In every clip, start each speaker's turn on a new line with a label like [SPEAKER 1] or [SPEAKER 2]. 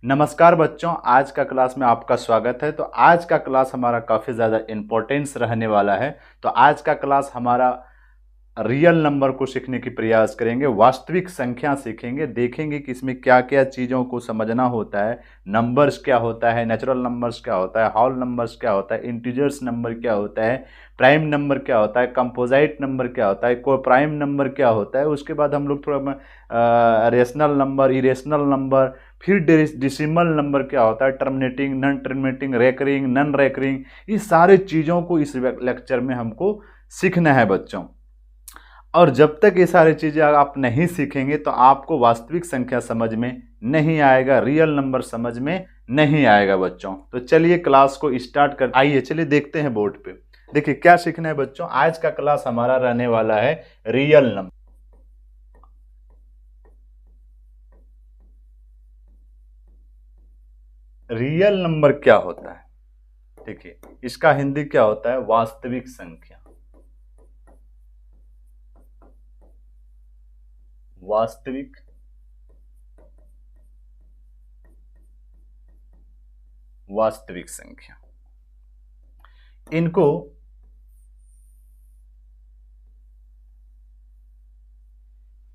[SPEAKER 1] नमस्कार बच्चों, आज का क्लास में आपका स्वागत है। तो आज का क्लास हमारा काफ़ी ज़्यादा इम्पोर्टेंस रहने वाला है। तो आज का क्लास हमारा रियल नंबर को सीखने की प्रयास करेंगे, वास्तविक संख्या सीखेंगे, देखेंगे कि इसमें क्या क्या चीज़ों को समझना होता है। नंबर्स क्या होता है, नेचुरल नंबर्स क्या होता है, होल नंबर्स क्या होता है, इंटीजर्स नंबर क्या होता है, प्राइम नंबर क्या होता है, कंपोजिट नंबर क्या होता है, को प्राइम नंबर क्या होता है। उसके बाद हम लोग थोड़ा रेशनल नंबर, इरेशनल नंबर, फिर डेसिमल नंबर क्या होता है, terminating, non terminating, recurring, non recurring, इस सारे चीज़ों को इस लेक्चर में हमको सीखना है बच्चों। और जब तक ये सारी चीज़ें आप नहीं सीखेंगे तो आपको वास्तविक संख्या समझ में नहीं आएगा, रियल नंबर समझ में नहीं आएगा बच्चों। तो चलिए क्लास को स्टार्ट कर, आइए चलिए देखते हैं बोर्ड पे। देखिए क्या सीखना है बच्चों, आज का क्लास हमारा रहने वाला है रियल नंबर। रियल नंबर क्या होता है, देखिए इसका हिंदी क्या होता है, वास्तविक संख्या। वास्तविक संख्या, इनको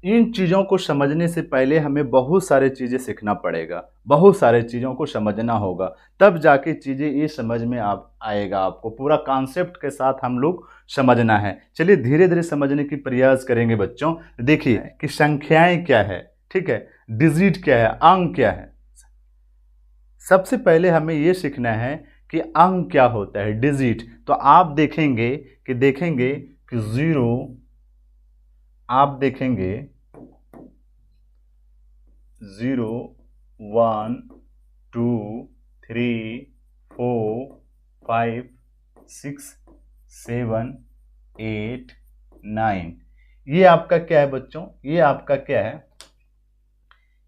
[SPEAKER 1] इन चीज़ों को समझने से पहले हमें बहुत सारे चीज़ें सीखना पड़ेगा, बहुत सारे चीज़ों को समझना होगा, तब जाके चीज़ें ये समझ में आएगा। आपको पूरा कॉन्सेप्ट के साथ हम लोग समझना है। चलिए धीरे धीरे समझने की प्रयास करेंगे बच्चों। देखिए कि संख्याएं क्या है, ठीक है, डिजिट क्या है, अंक क्या है। सबसे पहले हमें ये सीखना है कि अंक क्या होता है, डिजिट। तो आप देखेंगे कि जीरो, आप देखेंगे 0 1 2 3 4 5 6 7 8 9, ये आपका क्या है बच्चों, ये आपका क्या है,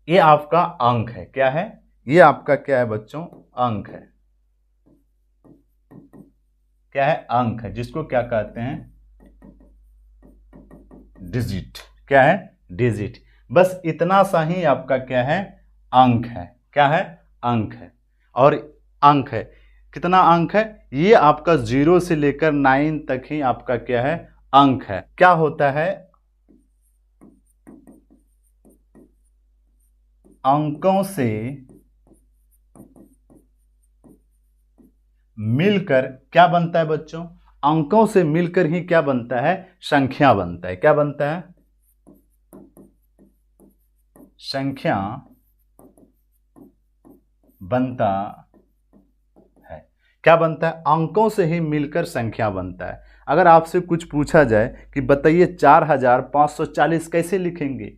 [SPEAKER 1] ये आपका अंक है। क्या है ये आपका, क्या है बच्चों, अंक है। क्या है, अंक है, जिसको क्या कहते हैं, डिजिट। क्या है, डिजिट। बस इतना सा ही आपका क्या है, अंक है। क्या है, अंक है। और अंक है, कितना अंक है, ये आपका 0 से लेकर 9 तक ही आपका क्या है, अंक है। क्या होता है, अंकों से मिलकर क्या बनता है बच्चों, अंकों से मिलकर ही क्या बनता है, संख्या बनता है। क्या बनता है, संख्या बनता है। क्या बनता है, अंकों से ही मिलकर संख्या बनता है। अगर आपसे कुछ पूछा जाए कि बताइए 4540 कैसे लिखेंगे,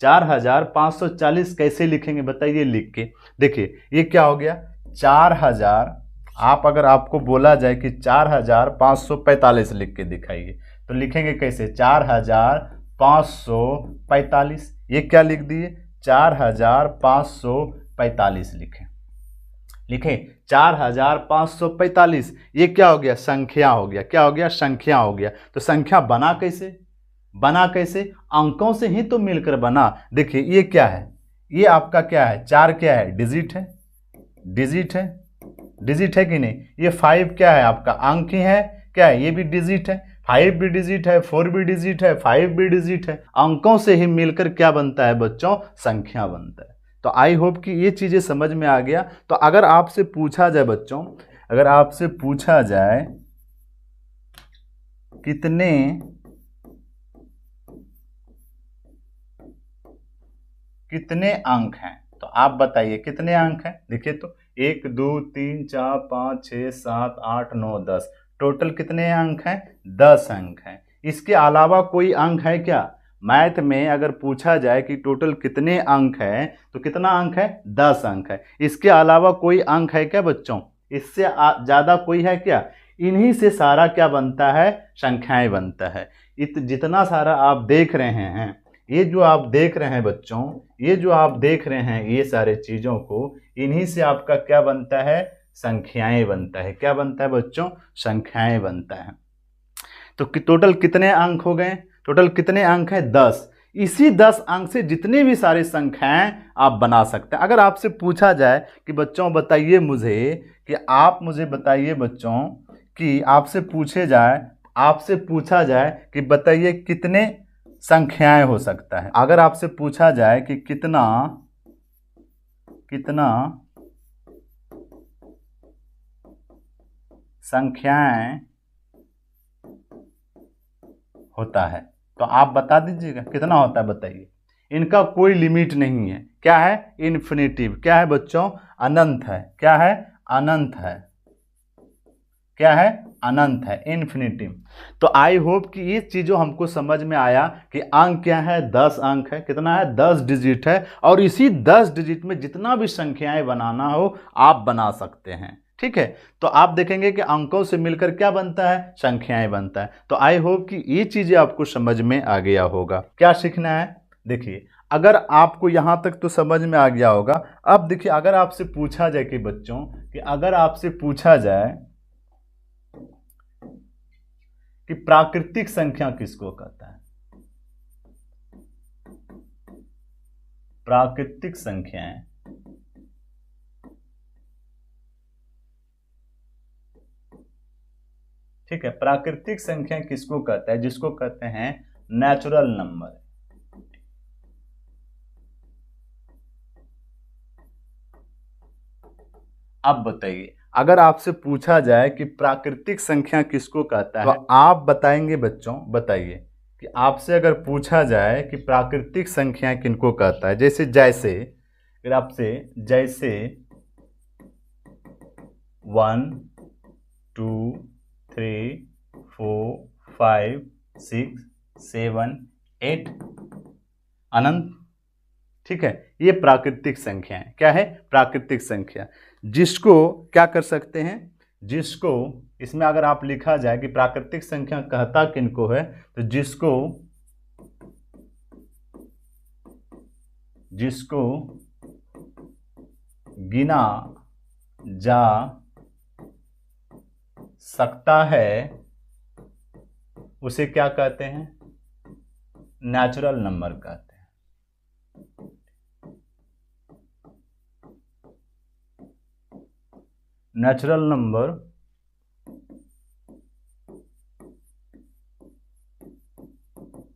[SPEAKER 1] 4540 कैसे लिखेंगे, बताइए लिख के। देखिए ये क्या हो गया, 4000। आप अगर आपको बोला जाए कि 4545 लिख के दिखाइए, तो लिखेंगे कैसे, 4545। ये क्या लिख दिए, 4545 लिखे 4545। ये क्या हो गया, संख्या हो गया। क्या हो गया, संख्या हो गया। तो संख्या बना कैसे, अंकों से ही तो मिलकर बना। देखिए ये क्या है, ये आपका क्या है, 4 क्या है, डिजिट है, डिजिट है कि नहीं। ये 5 क्या है, आपका अंक ही है। क्या है, ये भी डिजिट है, 5 भी डिजिट है, 4 भी डिजिट है, 5 भी डिजिट है। अंकों से ही मिलकर क्या बनता है बच्चों, संख्या बनता है। तो आई होप कि ये चीज़ें समझ में आ गया। तो अगर आपसे पूछा जाए बच्चों, अगर आपसे पूछा जाए कितने अंक हैं, तो आप बताइए कितने अंक हैं। देखिए तो 1 2 3 4 5 6 7 8 9 10, टोटल कितने अंक हैं, 10 अंक हैं। इसके अलावा कोई अंक है क्या, मैथ में अगर पूछा जाए कि टोटल कितने अंक हैं, तो कितना अंक है, 10 अंक है। इसके अलावा कोई अंक है क्या बच्चों, इससे ज़्यादा कोई है क्या। इन्हीं से सारा क्या बनता है, संख्याएं बनता है। जितना सारा आप देख रहे हैं, ये जो आप देख रहे हैं बच्चों, ये जो आप देख रहे हैं, ये सारे चीज़ों को, इन्हीं से आपका क्या बनता है, संख्याएं बनता है। क्या बनता है बच्चों, संख्याएं बनता है। तो टोटल कितने अंक हो गए, टोटल कितने अंक हैं, 10। इसी 10 अंक से जितनी भी सारी संख्याएं आप बना सकते हैं। अगर आपसे पूछा जाए कि बच्चों बताइए मुझे, कि आप मुझे बताइए बच्चों, कि आपसे पूछा जाए कि बताइए कितने संख्याएं हो सकता है। अगर आपसे पूछा जाए कि कितना संख्याएं होता है तो आप बता दीजिएगा कितना होता है, बताइए। इनका कोई लिमिट नहीं है। क्या है? इन्फिनिटिव। क्या है बच्चों? अनंत है। क्या है? अनंत है। क्या है? अनंत है, इन्फिनिटिव। तो आई होप कि ये चीज़ों हमको समझ में आया कि अंक क्या है, 10 अंक है। कितना है? 10 डिजिट है, और इसी 10 डिजिट में जितना भी संख्याएं बनाना हो आप बना सकते हैं। ठीक है, तो आप देखेंगे कि अंकों से मिलकर क्या बनता है? संख्याएं बनता है। तो आई होप कि ये चीज़ें आपको समझ में आ गया होगा। क्या सीखना है? देखिए, अगर आपको यहाँ तक तो समझ में आ गया होगा। अब देखिए, अगर आपसे पूछा जाए कि बच्चों, कि अगर आपसे पूछा जाए कि प्राकृतिक संख्या किसको कहता है? प्राकृतिक संख्याएं, ठीक है, प्राकृतिक संख्या किसको कहता है? जिसको कहते हैं नेचुरल नंबर। अब बताइए, अगर आपसे पूछा जाए कि प्राकृतिक संख्या किसको कहता है, तो आप बताएंगे बच्चों, बताइए कि आपसे अगर पूछा जाए कि प्राकृतिक संख्या किनको कहता है, जैसे अगर आपसे जैसे 1 2 3 4 5 6 7 8 अनंत, ठीक है, ये प्राकृतिक संख्या है। क्या है? प्राकृतिक संख्या। जिसको क्या कर सकते हैं? जिसको इसमें अगर आप लिखा जाए कि प्राकृतिक संख्या कहता किनको है, तो जिसको गिना जा सकता है उसे क्या कहते हैं? नेचुरल नंबर कहते हैं। नेचुरल नंबर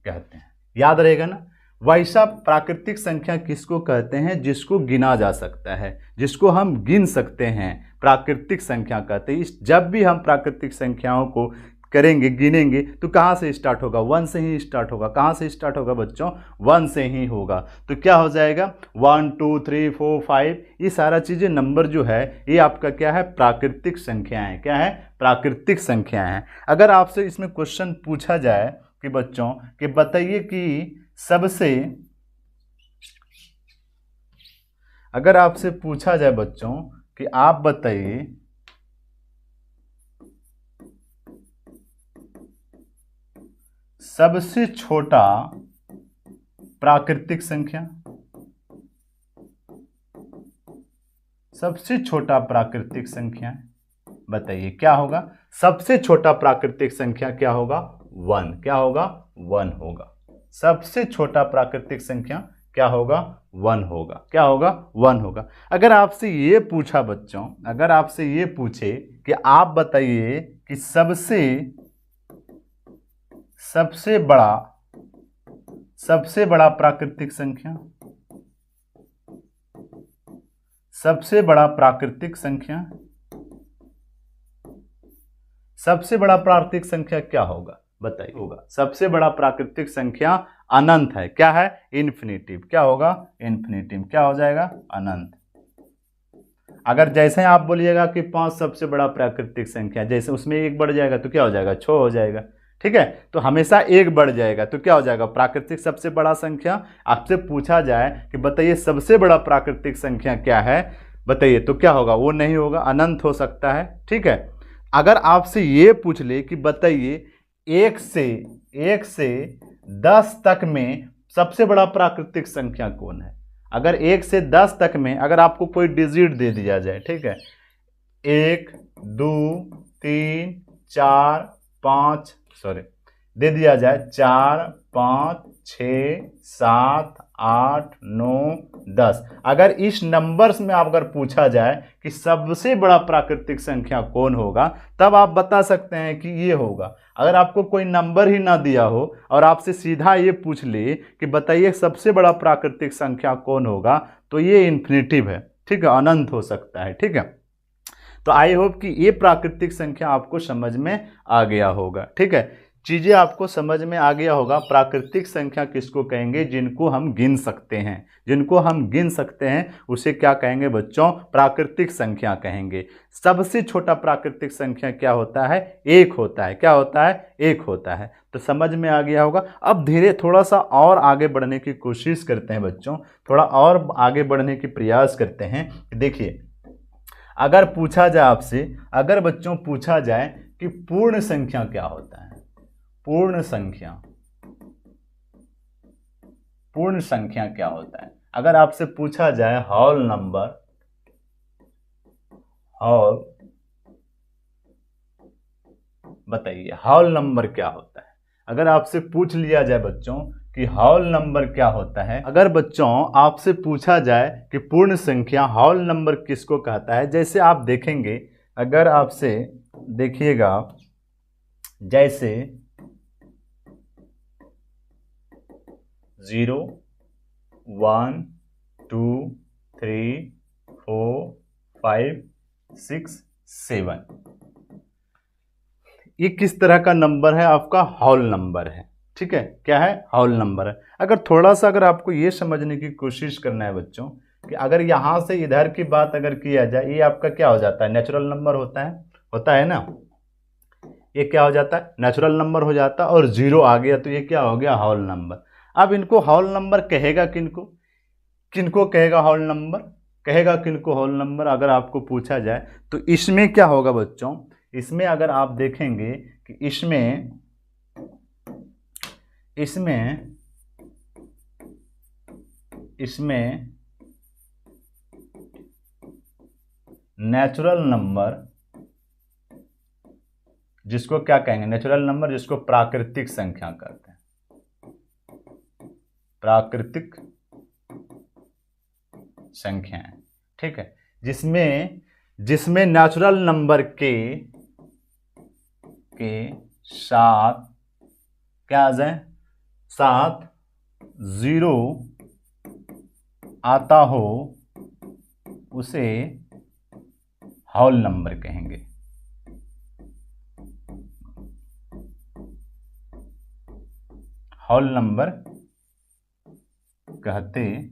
[SPEAKER 1] कहते हैं। याद रहेगा ना? वैसा प्राकृतिक संख्या किसको कहते हैं? जिसको गिना जा सकता है, जिसको हम गिन सकते हैं, प्राकृतिक संख्या कहते हैं। जब भी हम प्राकृतिक संख्याओं को करेंगे, गिनेंगे, तो कहाँ से स्टार्ट होगा? 1 से ही स्टार्ट होगा। कहाँ से स्टार्ट होगा बच्चों? 1 से ही होगा। तो क्या हो जाएगा? 1 2 3 4 5, ये सारा चीज़ें नंबर जो है ये आपका क्या है? प्राकृतिक संख्याएं। क्या है? प्राकृतिक संख्याएं हैं। अगर आपसे इसमें क्वेश्चन पूछा जाए कि बच्चों कि बताइए कि अगर आपसे पूछा जाए बच्चों कि आप बताइए सबसे छोटा प्राकृतिक संख्या, सबसे छोटा प्राकृतिक संख्या बताइए क्या होगा? सबसे छोटा प्राकृतिक संख्या क्या होगा? 1। क्या होगा? 1 होगा। सबसे छोटा प्राकृतिक संख्या क्या होगा? 1 होगा। क्या होगा? 1 होगा। अगर आपसे ये पूछा बच्चों, अगर आपसे ये पूछे कि आप बताइए कि सबसे बड़ा प्राकृतिक संख्या, सबसे बड़ा प्राकृतिक संख्या, सबसे बड़ा प्राकृतिक संख्या क्या होगा? बताइए। होगा सबसे बड़ा प्राकृतिक संख्या अनंत है। क्या है? इन्फिनिटिव। क्या होगा? इन्फिनिटिव। क्या हो जाएगा? अनंत। अगर जैसे आप बोलिएगा कि 5 सबसे बड़ा प्राकृतिक संख्या, जैसे उसमें 1 बढ़ जाएगा तो क्या हो जाएगा? 6 हो जाएगा। ठीक है, तो हमेशा 1 बढ़ जाएगा तो क्या हो जाएगा? प्राकृतिक सबसे बड़ा संख्या। आपसे पूछा जाए कि बताइए सबसे बड़ा प्राकृतिक संख्या क्या है, बताइए, तो क्या होगा? वो नहीं होगा, अनंत हो सकता है। ठीक है, अगर आपसे ये पूछ ले कि बताइए 1 से 10 तक में सबसे बड़ा प्राकृतिक संख्या कौन है? अगर 1 से 10 तक में अगर आपको कोई डिजिट दे दिया जाए, ठीक है, 1 2 3 4 5, दे दिया जाए 4, 5, 6, 7, 8, 9, 10। अगर इस नंबर्स में आप अगर पूछा जाए कि सबसे बड़ा प्राकृतिक संख्या कौन होगा, तब आप बता सकते हैं कि ये होगा। अगर आपको कोई नंबर ही ना दिया हो और आपसे सीधा ये पूछ ले कि बताइए सबसे बड़ा प्राकृतिक संख्या कौन होगा, तो ये इन्फिनिटिव है, ठीक है, अनंत हो सकता है, ठीक है। तो आई होप कि ये प्राकृतिक संख्या आपको समझ में आ गया होगा, ठीक है। चीजें आपको समझ में आ गया होगा। प्राकृतिक संख्या किसको कहेंगे? जिनको हम गिन सकते हैं, जिनको हम गिन सकते हैं उसे क्या कहेंगे बच्चों? प्राकृतिक संख्या कहेंगे। सबसे छोटा प्राकृतिक संख्या क्या होता है? एक होता है। क्या होता है? एक होता है। तो समझ में आ गया होगा। अब धीरे थोड़ा सा और आगे बढ़ने की कोशिश करते हैं बच्चों, थोड़ा और आगे बढ़ने की प्रयास करते हैं। देखिए, अगर पूछा जाए आपसे, अगर बच्चों पूछा जाए कि पूर्ण संख्या क्या होता है, पूर्ण संख्या, पूर्ण संख्या क्या होता है? अगर आपसे पूछा जाए होल नंबर, होल, बताइए होल नंबर क्या होता है? अगर आपसे पूछ लिया जाए बच्चों कि होल नंबर क्या होता है, अगर बच्चों आपसे पूछा जाए कि पूर्ण संख्या होल नंबर किसको कहता है, जैसे आप देखेंगे, अगर आपसे देखिएगा, जैसे 0, 1, 2, 3, 4, 5, 6, 7, ये किस तरह का नंबर है? आपका होल नंबर है, ठीक है। क्या है? होल नंबर है। अगर थोड़ा सा अगर आपको ये समझने की कोशिश करना है बच्चों कि अगर यहाँ से इधर की बात अगर किया जाए, ये आपका क्या हो जाता है? नेचुरल नंबर होता है ना। ये क्या हो जाता है? नेचुरल नंबर हो जाता है। और 0 आ गया तो ये क्या हो गया? Whole number. अब इनको होल नंबर कहेगा किनको? किनको कहेगा होल नंबर? कहेगा किनको होल नंबर? अगर आपको पूछा जाए तो इसमें क्या होगा बच्चों? इसमें अगर आप देखेंगे कि इसमें नेचुरल नंबर, जिसको क्या कहेंगे? नेचुरल नंबर, जिसको प्राकृतिक संख्या कहते हैं, प्राकृतिक संख्याएं, ठीक है। जिसमें नेचुरल नंबर के साथ क्या आ जाए? साथ 0 आता हो, उसे होल नंबर कहेंगे। होल नंबर कहते हैं।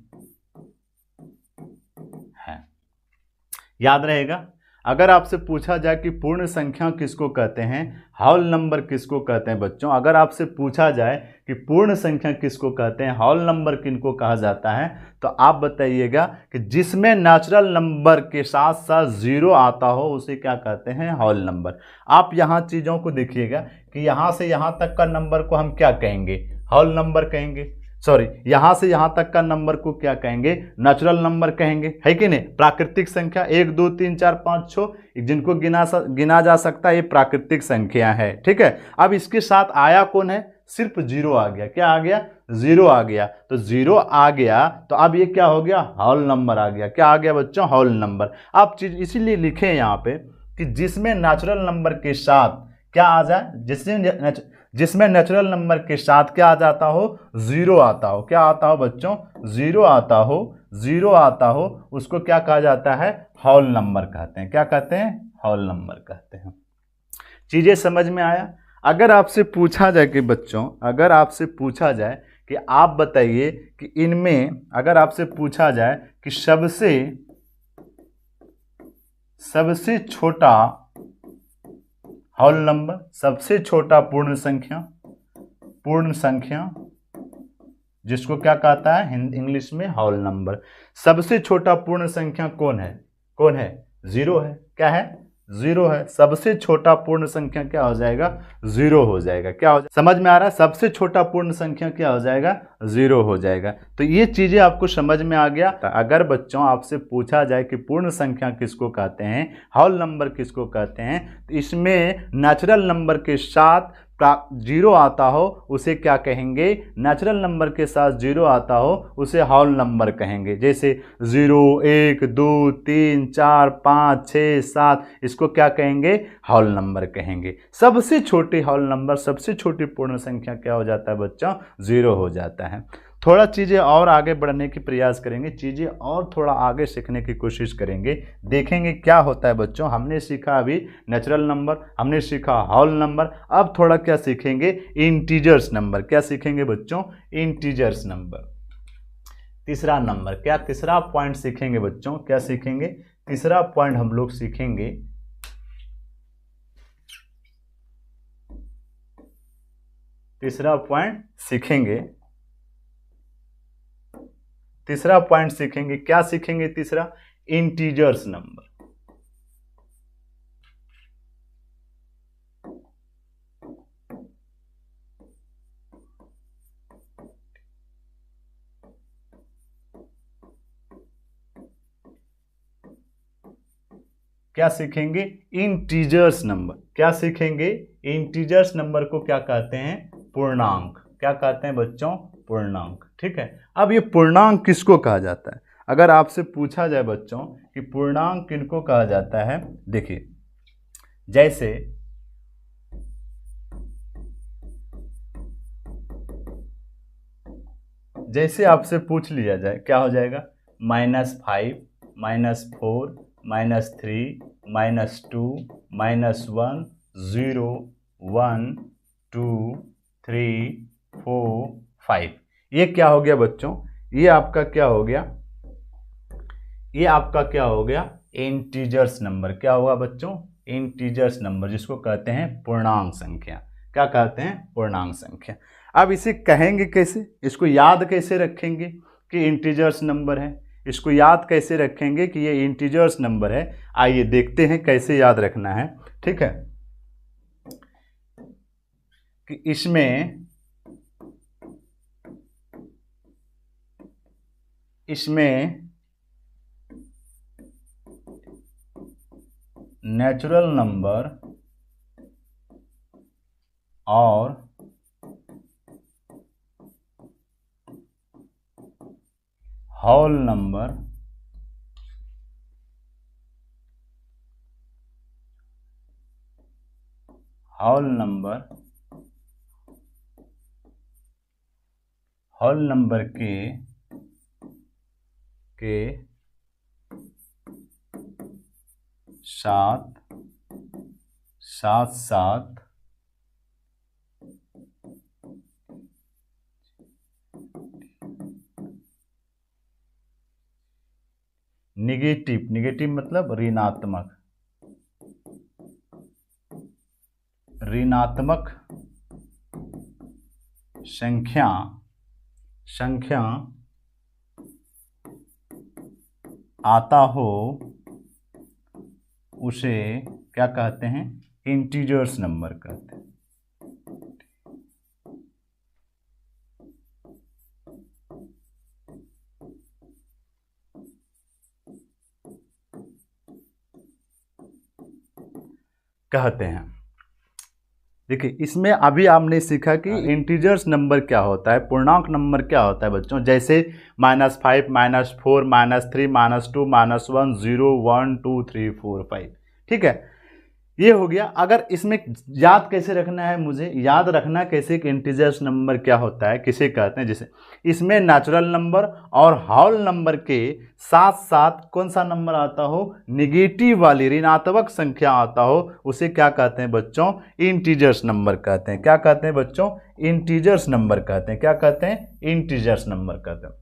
[SPEAKER 1] याद रहेगा। अगर आपसे पूछा जाए कि पूर्ण संख्या किसको कहते हैं, होल नंबर किसको कहते हैं बच्चों, अगर आपसे पूछा जाए कि पूर्ण संख्या किसको कहते हैं, होल नंबर किनको कहा जाता है, तो आप बताइएगा कि जिसमें नेचुरल नंबर के साथ साथ 0 आता हो उसे क्या कहते हैं? Whole number. आप यहाँ चीज़ों को देखिएगा कि यहाँ से यहाँ तक का नंबर को हम क्या कहेंगे? होल नंबर कहेंगे। सॉरी, यहाँ से यहाँ तक का नंबर को क्या कहेंगे? नेचुरल नंबर कहेंगे, है कि नहीं? प्राकृतिक संख्या 1, 2, 3, 4, 5, 6 जिनको गिना जा सकता है, ये प्राकृतिक संख्या है, ठीक है। अब इसके साथ आया कौन है? सिर्फ 0 आ गया। क्या आ गया? 0 आ गया। तो 0 आ गया तो अब ये क्या हो गया? होल नंबर आ गया। क्या आ गया बच्चों? Whole number. आप चीज इसीलिए लिखे यहाँ पे कि जिसमें नेचुरल नंबर के साथ क्या आ जाए? जिसमें नेचुरल नंबर के साथ क्या आ जाता हो? 0 आता हो। क्या आता हो बच्चों? 0 आता हो। 0 आता हो, उसको क्या कहा जाता है? होल नंबर कहते हैं। क्या कहते हैं? होल नंबर कहते हैं। चीजें समझ में आया? अगर आपसे पूछा जाए कि बच्चों, अगर आपसे पूछा जाए कि आप बताइए कि इनमें, अगर आपसे पूछा जाए कि सबसे छोटा होल नंबर, सबसे छोटा पूर्ण संख्या जिसको क्या कहता है इंग्लिश में? Whole number. सबसे छोटा पूर्ण संख्या कौन है? 0 है। क्या है? 0 है। सबसे छोटा पूर्ण संख्या क्या हो जाएगा? 0 हो जाएगा। क्या हो जाएगा? समझ में आ रहा है? सबसे छोटा पूर्ण संख्या क्या हो जाएगा? 0 हो जाएगा। तो ये चीजें आपको समझ में आ गया। अगर बच्चों आपसे पूछा जाए कि पूर्ण संख्या किसको कहते हैं, होल नंबर किसको कहते हैं, तो इसमें नेचुरल नंबर के साथ जीरो आता हो उसे क्या कहेंगे, नेचुरल नंबर के साथ जीरो आता हो उसे होल नंबर कहेंगे। जैसे 0, 1, 2, 3, 4, 5, 6, 7, इसको क्या कहेंगे, होल नंबर कहेंगे। सबसे छोटी होल नंबर, सबसे छोटी पूर्ण संख्या क्या हो जाता है बच्चों, जीरो हो जाता है। थोड़ा चीज़ें और आगे बढ़ने की प्रयास करेंगे, चीज़ें और थोड़ा आगे सीखने की कोशिश करेंगे, देखेंगे क्या होता है बच्चों। हमने सीखा अभी नेचुरल नंबर, हमने सीखा होल नंबर, अब थोड़ा क्या सीखेंगे, इंटीजर्स नंबर। क्या सीखेंगे बच्चों, इंटीजर्स नंबर। तीसरा नंबर, क्या तीसरा पॉइंट सीखेंगे बच्चों, क्या सीखेंगे, तीसरा पॉइंट हम लोग सीखेंगे तीसरा पॉइंट सीखेंगे, क्या सीखेंगे तीसरा, इंटीजर्स नंबर। क्या सीखेंगे, इंटीजर्स नंबर। क्या सीखेंगे, इंटीजर्स नंबर को क्या कहते हैं, पूर्णांक। क्या कहते हैं बच्चों, पूर्णांक। ठीक है, अब ये पूर्णांक किसको कहा जाता है, अगर आपसे पूछा जाए बच्चों कि पूर्णांक किनको कहा जाता है, देखिए जैसे आपसे पूछ लिया जाए, क्या हो जाएगा, -5, -4, -3, -2, -1, 0, 1, 2, 3, 4, 5। ये क्या हो गया बच्चों, ये आपका क्या हो गया, ये आपका क्या हो गया, इंटीजर्स नंबर। क्या होगा बच्चों, इंटीजर्स नंबर, जिसको कहते हैं पूर्णांक संख्या। क्या कहते हैं, पूर्णांक संख्या। अब इसे कहेंगे कैसे, इसको याद कैसे रखेंगे कि इंटीजर्स नंबर है, इसको याद कैसे रखेंगे कि ये इंटीजर्स नंबर है, आइए देखते हैं कैसे याद रखना है। ठीक है, कि इसमें नेचुरल नंबर और होल नंबर के साथ निगेटिव मतलब ऋणात्मक संख्या आता हो उसे क्या कहते हैं, इंटीजर्स नंबर कहते हैं। देखिए, इसमें अभी आपने सीखा कि इंटीजर्स नंबर क्या होता है, पूर्णांक नंबर क्या होता है बच्चों। जैसे -5, -4, -3, -2, -1, 0, 1, 2, 3, 4, 5। ठीक है, ये हो गया। अगर इसमें याद कैसे रखना है, मुझे याद रखना कैसे कि इंटीजर्स नंबर क्या होता है, किसे कहते हैं। जैसे इसमें नेचुरल नंबर और होल नंबर के साथ साथ कौन सा नंबर आता हो, निगेटिव वाली ऋणात्मक संख्या आता हो, उसे क्या कहते हैं बच्चों, इंटीजर्स नंबर कहते हैं। क्या कहते हैं बच्चों, इंटीजर्स नंबर कहते हैं। क्या कहते हैं, इंटीजर्स नंबर कहते हैं।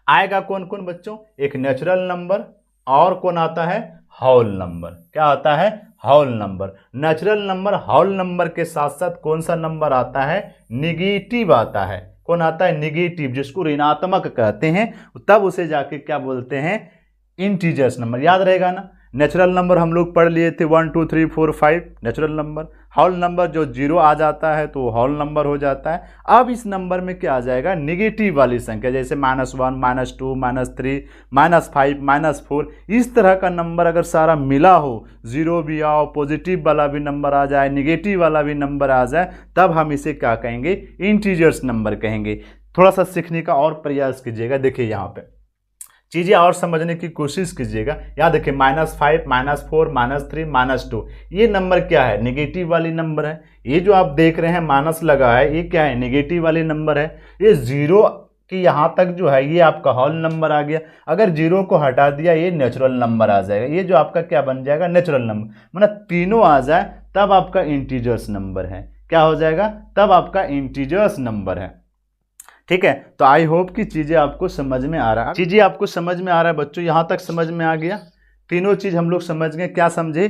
[SPEAKER 1] आएगा कौन कौन बच्चों, एक नेचुरल नंबर और कौन आता है, होल नंबर। क्या आता है, whole number. Natural number, whole number के साथ साथ कौन सा नंबर आता है, निगेटिव आता है। कौन आता है, निगेटिव, जिसको ऋणात्मक कहते हैं, तब उसे जाके क्या बोलते हैं, इंटीजर्स नंबर। याद रहेगा ना, नेचुरल नंबर हम लोग पढ़ लिए थे 1 2 3 4 5 नेचुरल नंबर। होल नंबर जो 0 आ जाता है तो होल नंबर हो जाता है। अब इस नंबर में क्या आ जाएगा, निगेटिव वाली संख्या, जैसे -1 -2 -3 -5 -4, इस तरह का नंबर अगर सारा मिला हो, 0 भी आओ, पॉजिटिव वाला भी नंबर आ जाए, निगेटिव वाला भी नंबर आ जाए, तब हम इसे क्या कहेंगे, इंटीजर्स नंबर कहेंगे। थोड़ा सा सीखने का और प्रयास कीजिएगा। देखिए यहाँ पे चीज़ें और समझने की कोशिश कीजिएगा। यहाँ देखिए -5 -4 -3 -2, ये नंबर क्या है, नेगेटिव वाली नंबर है। ये जो आप देख रहे हैं माइनस लगा है, ये क्या है, नेगेटिव वाली नंबर है। ये 0 कि यहाँ तक जो है ये आपका होल नंबर आ गया। अगर 0 को हटा दिया ये नेचुरल नंबर आ जाएगा। ये जो आपका क्या बन जाएगा, नेचुरल नंबर। मतलब तीनों आ जाए तब आपका इंटीजर्स नंबर है। क्या हो जाएगा, तब आपका इंटीजर्स नंबर है। ठीक है, तो आई होप कि चीज़ें आपको समझ में आ रहा है। चीज़ें आपको समझ में आ रहा है बच्चों, यहाँ तक समझ में आ गया। तीनों चीज़ हम लोग समझ गए। क्या समझे,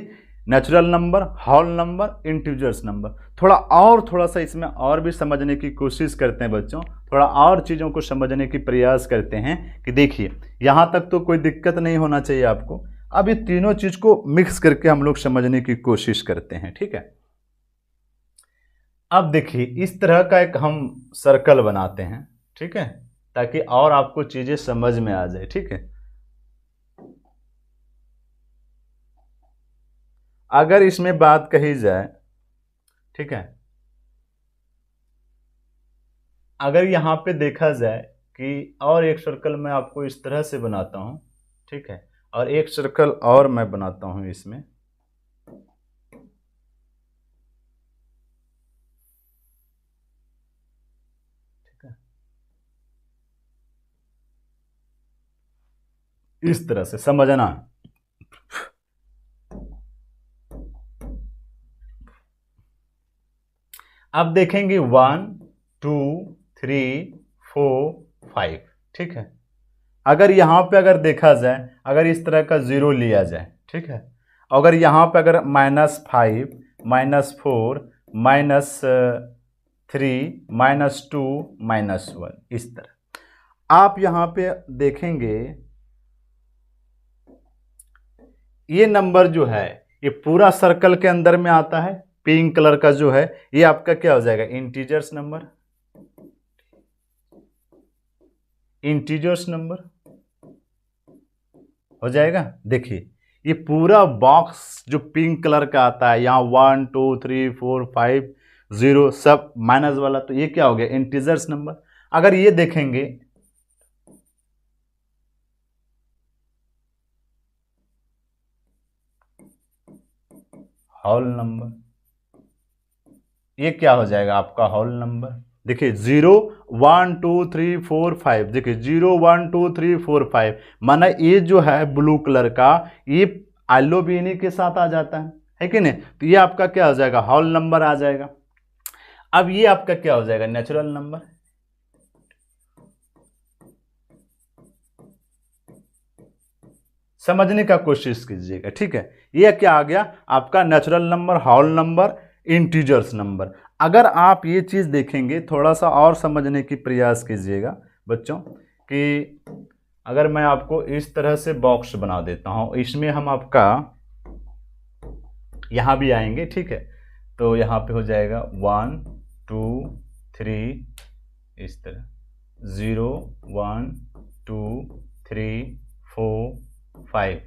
[SPEAKER 1] natural number, whole number, integers number. थोड़ा सा इसमें और भी समझने की कोशिश करते हैं बच्चों, थोड़ा और चीज़ों को समझने की प्रयास करते हैं कि देखिए यहाँ तक तो कोई दिक्कत नहीं होना चाहिए आपको। अब ये तीनों चीज़ को मिक्स करके हम लोग समझने की कोशिश करते हैं। ठीक है, अब देखिए इस तरह का एक हम सर्कल बनाते हैं, ठीक है, ताकि और आपको चीजें समझ में आ जाए। ठीक है, अगर इसमें बात कही जाए, ठीक है, अगर यहाँ पे देखा जाए कि और एक सर्कल मैं आपको इस तरह से बनाता हूं, ठीक है, और एक सर्कल और मैं बनाता हूं इसमें, इस तरह से समझना। अब देखेंगे 1 2 3 4 5, ठीक है। अगर यहाँ पे अगर देखा जाए, अगर इस तरह का 0 लिया जाए, ठीक है, अगर यहाँ पे अगर -5 -4 -3 -2 -1, इस तरह आप यहाँ पे देखेंगे ये नंबर जो है ये पूरा सर्कल के अंदर में आता है। पिंक कलर का जो है ये आपका क्या हो जाएगा, इंटीजर्स नंबर, इंटीजर्स नंबर हो जाएगा। देखिए ये पूरा बॉक्स जो पिंक कलर का आता है, यहाँ 1 2 3 4 5 0 सब माइनस वाला, तो ये क्या हो गया, इंटीजर्स नंबर। अगर ये देखेंगे होल नंबर, ये क्या हो जाएगा आपका होल नंबर। देखिए 0 1 2 3 4 5, देखिए 0 1 2 3 4 5, माना ये जो है ब्लू कलर का ये आइलो भी इन्हीं के साथ आ जाता है कि नहीं। तो ये आपका क्या हो जाएगा, होल नंबर आ जाएगा। अब ये आपका क्या हो जाएगा, नेचुरल नंबर। समझने का कोशिश कीजिएगा, ठीक है। ये क्या आ गया आपका, natural number, whole number, integers number. अगर आप ये चीज़ देखेंगे, थोड़ा सा और समझने की प्रयास कीजिएगा बच्चों, कि अगर मैं आपको इस तरह से बॉक्स बना देता हूँ, इसमें हम आपका यहाँ भी आएंगे, ठीक है, तो यहाँ पे हो जाएगा 1 2 3, इस तरह 0 1 2 3 4 5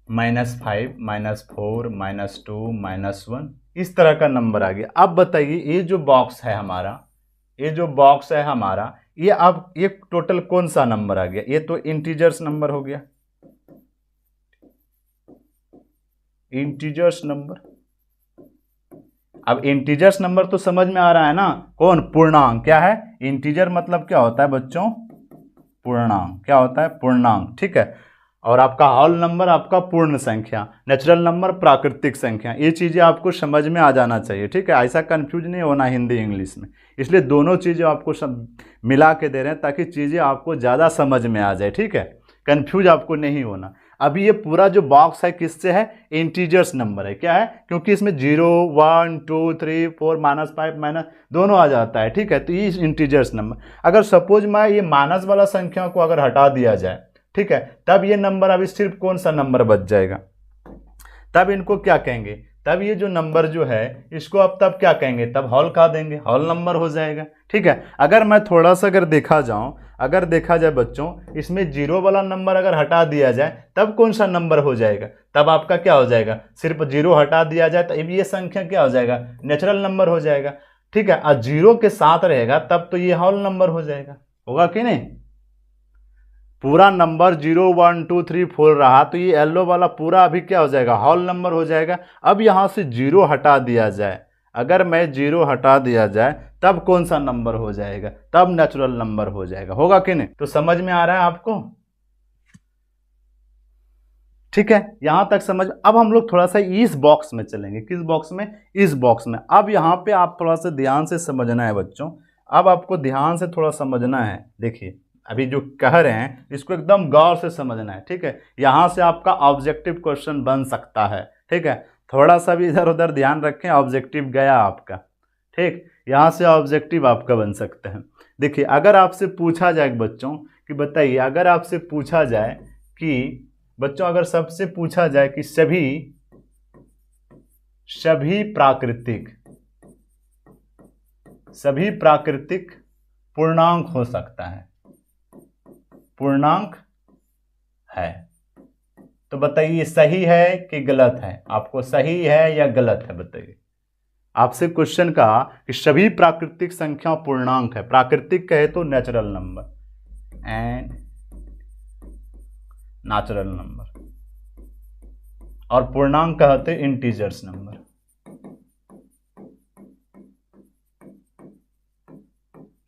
[SPEAKER 1] -5 -4 -2 -1, इस तरह का नंबर आ गया। अब बताइए ये जो बॉक्स है हमारा, ये जो बॉक्स है हमारा, ये अब ये टोटल कौन सा नंबर आ गया, ये तो इंटीजर्स नंबर हो गया, इंटीजर्स नंबर। अब इंटीजर्स नंबर तो समझ में आ रहा है ना, कौन, पूर्णांक। क्या है इंटीजर, मतलब क्या होता है बच्चों, पूर्णांक। क्या होता है, पूर्णांक, ठीक है। और आपका होल नंबर आपका पूर्ण संख्या, नेचुरल नंबर प्राकृतिक संख्या। ये चीज़ें आपको समझ में आ जाना चाहिए, ठीक है। ऐसा कंफ्यूज नहीं होना हिंदी इंग्लिश में, इसलिए दोनों चीज़ें आपको सब मिला के दे रहे हैं ताकि चीज़ें आपको ज़्यादा समझ में आ जाए, ठीक है, कंफ्यूज आपको नहीं होना। अभी ये पूरा जो बॉक्स है किससे है, इंटीजर्स नंबर है। क्या है, क्योंकि इसमें 0 1 2 3 4 -5 दोनों आ जाता है, ठीक है, तो ये इंटीजर्स नंबर। अगर सपोज मैं ये माइनस वाला संख्या को अगर हटा दिया जाए, ठीक है, तब ये नंबर अभी सिर्फ कौन सा नंबर बच जाएगा, तब इनको क्या कहेंगे, तब ये जो नंबर जो है इसको अब तब क्या कहेंगे, तब होल का देंगे, होल नंबर हो जाएगा। ठीक है, अगर मैं थोड़ा सा अगर देखा जाए बच्चों, इसमें जीरो वाला नंबर अगर हटा दिया जाए तब कौन सा नंबर हो जाएगा, तब आपका क्या हो जाएगा, सिर्फ जीरो हटा दिया जाए तो ये संख्या क्या हो जाएगा, नेचुरल नंबर हो जाएगा। ठीक है, और जीरो के साथ रहेगा तब तो ये होल नंबर हो जाएगा, होगा कि नहीं। पूरा नंबर 0 1 2 3 4 रहा तो ये येलो वाला पूरा अभी क्या हो जाएगा, होल नंबर हो जाएगा। अब यहां से जीरो हटा दिया जाए, अगर मैं जीरो हटा दिया जाए तब कौन सा नंबर हो जाएगा, तब नेचुरल नंबर हो जाएगा, होगा कि नहीं। तो समझ में आ रहा है आपको, ठीक है, यहां तक समझ। अब हम लोग थोड़ा सा इस बॉक्स में चलेंगे, किस बॉक्स में, इस बॉक्स में। अब यहां पे आप थोड़ा सा ध्यान से समझना है बच्चों, अब आपको ध्यान से थोड़ा समझना है। देखिए अभी जो कह रहे हैं इसको एकदम गौर से समझना है। ठीक है, यहां से आपका ऑब्जेक्टिव क्वेश्चन बन सकता है। ठीक है, थोड़ा सा भी इधर उधर ध्यान रखें, ऑब्जेक्टिव गया आपका। ठीक, यहां से ऑब्जेक्टिव आपका बन सकता है। देखिए अगर आपसे पूछा जाए बच्चों कि बताइए, अगर आपसे पूछा जाए कि बच्चों, अगर सबसे पूछा जाए कि सभी प्राकृतिक पूर्णांक हो सकता है, पूर्णांक है, तो बताइए सही है कि गलत है, आपको सही है या गलत है बताइए। आपसे क्वेश्चन का कि सभी प्राकृतिक संख्या पूर्णांक है, प्राकृतिक कहे तो natural number and natural number, और पूर्णांक कहते integers number,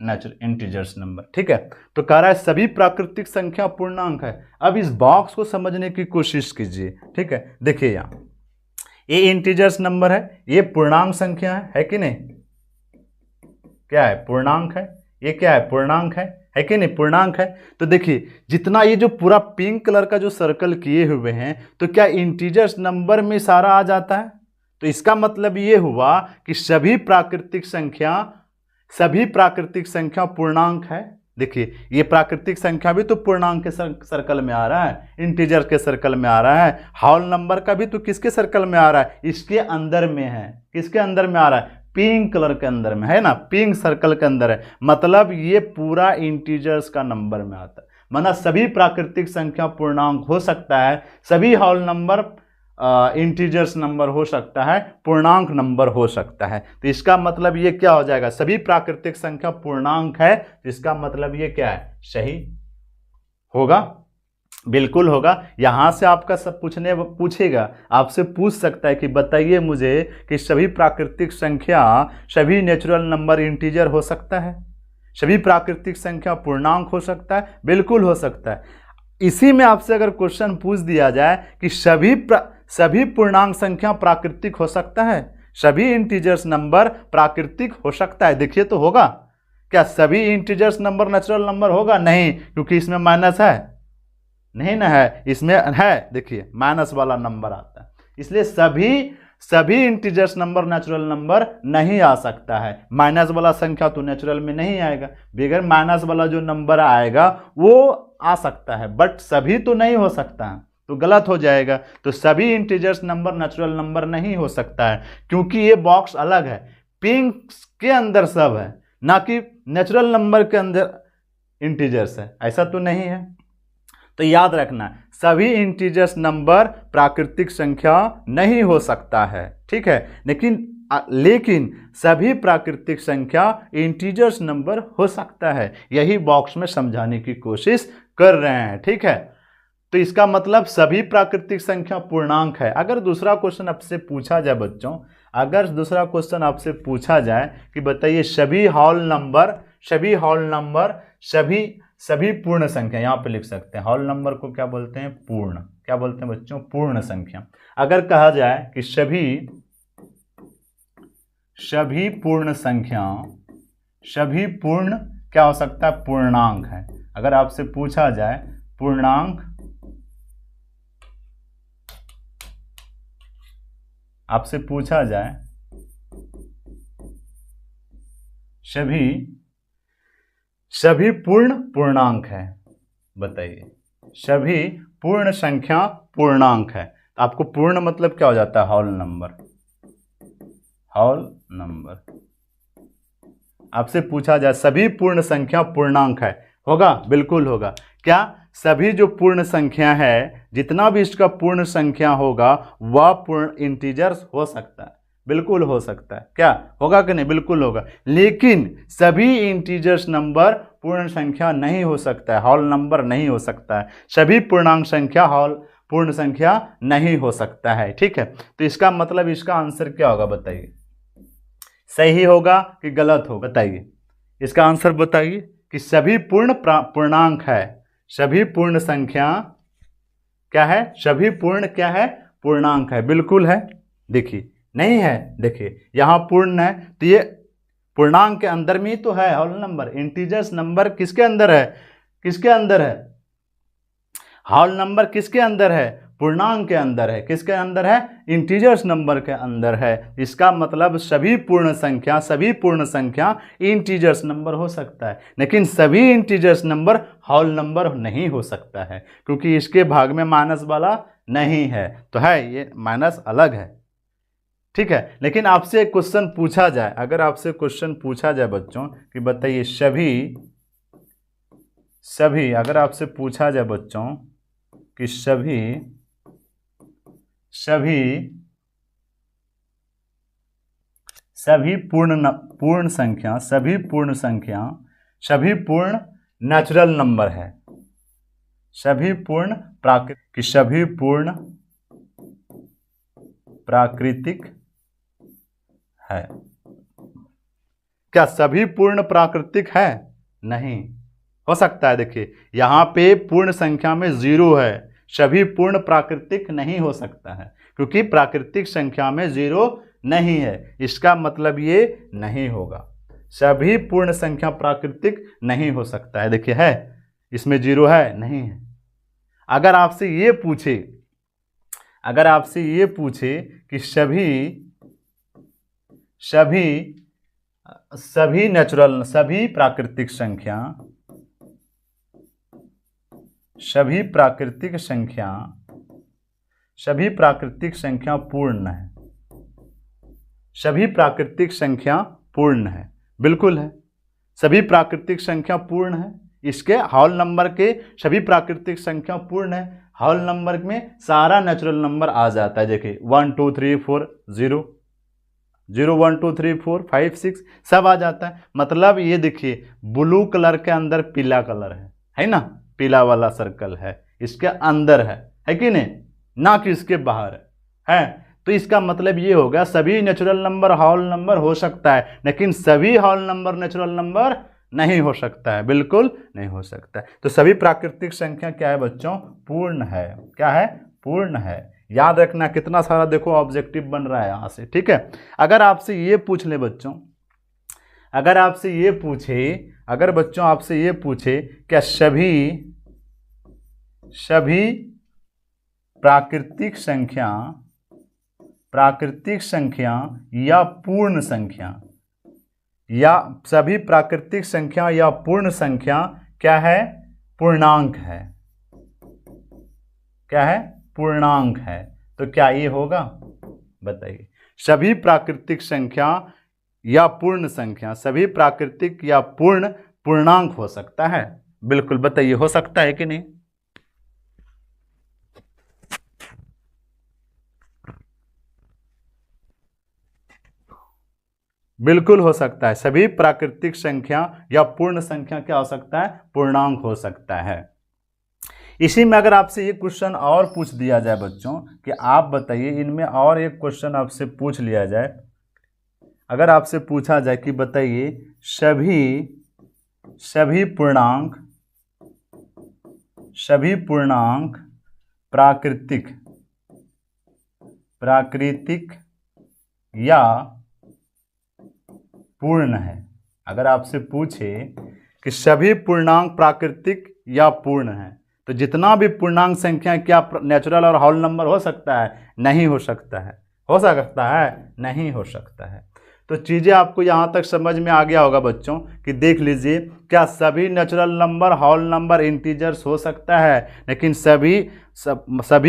[SPEAKER 1] natural integers number. ठीक है, तो कह रहा है सभी प्राकृतिक संख्या पूर्णांक है। अब इस बॉक्स को समझने की कोशिश कीजिए। ठीक है, देखिए यहां ये इंटीजर्स नंबर है, ये पूर्णांक संख्या है कि नहीं, क्या है, पूर्णांक है, ये क्या है, पूर्णांक है कि नहीं, पूर्णांक है। तो देखिए जितना ये जो पूरा पिंक कलर का जो सर्कल किए हुए हैं, तो क्या इंटीजर्स नंबर में सारा आ जाता है। तो इसका मतलब ये हुआ कि सभी प्राकृतिक संख्या पूर्णांक है। देखिए ये प्राकृतिक संख्या भी तो पूर्णांक के सर्कल में आ रहा है, इंटीजर के सर्कल में आ रहा है, होल नंबर का भी तो किसके सर्कल में आ रहा है, इसके अंदर में है, किसके अंदर में आ रहा है, पिंक कलर के अंदर में है ना, पिंक सर्कल के अंदर है, मतलब ये पूरा इंटीजर्स का नंबर में आता है। माना सभी प्राकृतिक संख्या पूर्णांक हो सकता है, सभी होल नंबर इंटीजर्स नंबर हो सकता है, पूर्णांक नंबर हो सकता है। तो इसका मतलब ये क्या हो जाएगा, सभी प्राकृतिक संख्या पूर्णांक है, इसका मतलब ये क्या है, सही होगा, बिल्कुल होगा। यहां से आपका सब पूछेगा, आपसे पूछ सकता है कि बताइए मुझे कि सभी प्राकृतिक संख्या, सभी नेचुरल नंबर इंटीजर हो सकता है, सभी प्राकृतिक संख्या पूर्णांक हो सकता है, बिल्कुल हो सकता है। इसी में आपसे अगर क्वेश्चन पूछ दिया जाए कि सभी पूर्णांक संख्या प्राकृतिक हो सकता है, सभी इंटीजर्स नंबर प्राकृतिक हो सकता है, देखिए तो होगा क्या, सभी इंटीजर्स नंबर नेचुरल नंबर होगा, नहीं, क्योंकि इसमें माइनस है, नहीं ना है, इसमें है, देखिए माइनस वाला नंबर आता है, इसलिए सभी इंटीजर्स नंबर नेचुरल नंबर नहीं आ सकता है। माइनस वाला संख्या तो नेचुरल में नहीं आएगा, बगैर माइनस वाला जो नंबर आएगा वो आ सकता है, बट सभी तो नहीं हो सकता है, तो गलत हो जाएगा। तो सभी इंटीजर्स नंबर नेचुरल नंबर नहीं हो सकता है, क्योंकि ये बॉक्स अलग है, पिंक के अंदर सब है, ना कि नेचुरल नंबर के अंदर इंटीजर्स है, ऐसा तो नहीं है। तो याद रखना सभी इंटीजर्स नंबर प्राकृतिक संख्या नहीं हो सकता है, ठीक है, लेकिन सभी प्राकृतिक संख्या इंटीजर्स नंबर हो सकता है, यही बॉक्स में समझाने की कोशिश कर रहे हैं। ठीक है, तो इसका मतलब सभी प्राकृतिक संख्या पूर्णांक है। अगर दूसरा क्वेश्चन आपसे पूछा जाए बच्चों, अगर दूसरा क्वेश्चन आपसे पूछा जाए कि बताइए सभी होल नंबर सभी पूर्ण संख्या, यहां पे लिख सकते हैं, होल नंबर को क्या बोलते हैं, पूर्ण, क्या बोलते हैं बच्चों, पूर्ण संख्या। अगर कहा जाए कि सभी पूर्ण संख्या, सभी पूर्ण क्या हो सकता है, पूर्णांक है। अगर आपसे पूछा जाए पूर्णांक, आपसे पूछा जाए सभी पूर्ण पूर्णांक है, बताइए सभी पूर्ण संख्या पूर्णांक है। तो आपको पूर्ण मतलब क्या हो जाता है? Whole number. होल नंबर आपसे पूछा जाए सभी पूर्ण संख्या पूर्णांक है, होगा? बिल्कुल होगा। क्या सभी जो पूर्ण संख्या है, जितना भी इसका पूर्ण संख्या होगा वह पूर्ण इंटीजर्स हो सकता है, बिल्कुल हो सकता है। क्या होगा कि नहीं? बिल्कुल होगा। लेकिन सभी इंटीजर्स नंबर पूर्ण संख्या नहीं हो सकता है, होल नंबर नहीं हो सकता है। सभी पूर्णांक संख्या होल पूर्ण संख्या नहीं हो सकता है। ठीक है, तो इसका मतलब इसका आंसर क्या होगा बताइए? सही होगा कि गलत हो? बताइए इसका आंसर बताइए। कि सभी पूर्णांक है, सभी पूर्ण संख्या क्या है? सभी पूर्ण क्या है? पूर्णांक है। बिल्कुल है। देखिए नहीं है, देखिए यहाँ पूर्ण है तो ये पूर्णांक के अंदर में ही तो है होल नंबर। इंटीजर्स नंबर किसके अंदर है? किसके अंदर है? होल नंबर किसके अंदर है? पूर्णांक के अंदर है। किसके अंदर है? इंटीजर्स नंबर के अंदर है। इसका मतलब सभी पूर्ण संख्या इंटीजर्स नंबर हो सकता है, लेकिन सभी इंटीजर्स नंबर होल नंबर नहीं हो सकता है, क्योंकि इसके भाग में माइनस वाला नहीं है। तो है ये माइनस अलग है। ठीक है, लेकिन आपसे एक क्वेश्चन पूछा जाए, अगर आपसे क्वेश्चन पूछा जाए बच्चों कि बताइए सभी अगर आपसे पूछा जाए बच्चों कि सभी पूर्ण संख्या सभी पूर्ण नेचुरल नंबर है, सभी पूर्ण प्राकृतिक है। क्या सभी पूर्ण प्राकृतिक है? नहीं हो सकता है। देखिए यहाँ पे पूर्ण संख्या में 0 है, सभी पूर्ण प्राकृतिक नहीं हो सकता है, क्योंकि प्राकृतिक संख्या में 0 नहीं है। इसका मतलब ये नहीं होगा, सभी पूर्ण संख्या प्राकृतिक नहीं हो सकता है। देखिए है, इसमें 0 है? नहीं है। अगर आपसे ये पूछे कि सभी प्राकृतिक संख्या पूर्ण है, सभी प्राकृतिक संख्या पूर्ण है। बिल्कुल है, सभी प्राकृतिक संख्या पूर्ण है। इसके होल नंबर के सभी प्राकृतिक संख्या पूर्ण है। होल नंबर में सारा नेचुरल नंबर आ जाता है। देखिए 1 2 3 4 0 0 1 2 3 4 5 6 सब आ जाता है। मतलब ये देखिए ब्लू कलर के अंदर पीला कलर है ना? पीला वाला सर्कल है, इसके अंदर है कि नहीं? ना कि इसके बाहर है। तो इसका मतलब ये होगा सभी नेचुरल नंबर होल नंबर हो सकता है, लेकिन सभी होल नंबर नेचुरल नंबर नहीं हो सकता है, बिल्कुल नहीं हो सकता है। तो सभी प्राकृतिक संख्या क्या है बच्चों? पूर्ण है। क्या है? पूर्ण है। याद रखना, कितना सारा देखो ऑब्जेक्टिव बन रहा है यहाँ से। ठीक है, अगर आपसे ये पूछ ले बच्चों, अगर बच्चों आपसे ये पूछे क्या सभी प्राकृतिक संख्या या पूर्ण संख्या या सभी प्राकृतिक संख्या या पूर्ण संख्या क्या है? पूर्णांक है। क्या है? पूर्णांक है। तो क्या ये होगा? बताइए। सभी प्राकृतिक संख्या या पूर्ण संख्या, सभी प्राकृतिक या पूर्णांक हो सकता है? बिल्कुल, बताइए हो सकता है कि नहीं? बिल्कुल हो सकता है। सभी प्राकृतिक संख्या या पूर्ण संख्या क्या हो सकता है? पूर्णांक हो सकता है। इसी में अगर आपसे ये क्वेश्चन और पूछ दिया जाए बच्चों कि आप बताइए, इनमें और एक क्वेश्चन आपसे पूछ लिया जाए, अगर आपसे पूछा जाए कि बताइए सभी पूर्णांक प्राकृतिक या पूर्ण है। अगर आपसे पूछे कि सभी पूर्णांक प्राकृतिक या पूर्ण है, तो जितना भी पूर्णांक संख्या क्या नेचुरल और होल नंबर हो सकता है? नहीं हो सकता है। हो सकता है? नहीं हो सकता है। तो चीज़ें आपको यहाँ तक समझ में आ गया होगा बच्चों कि देख लीजिए, क्या सभी natural number whole number integers हो सकता है, लेकिन सभी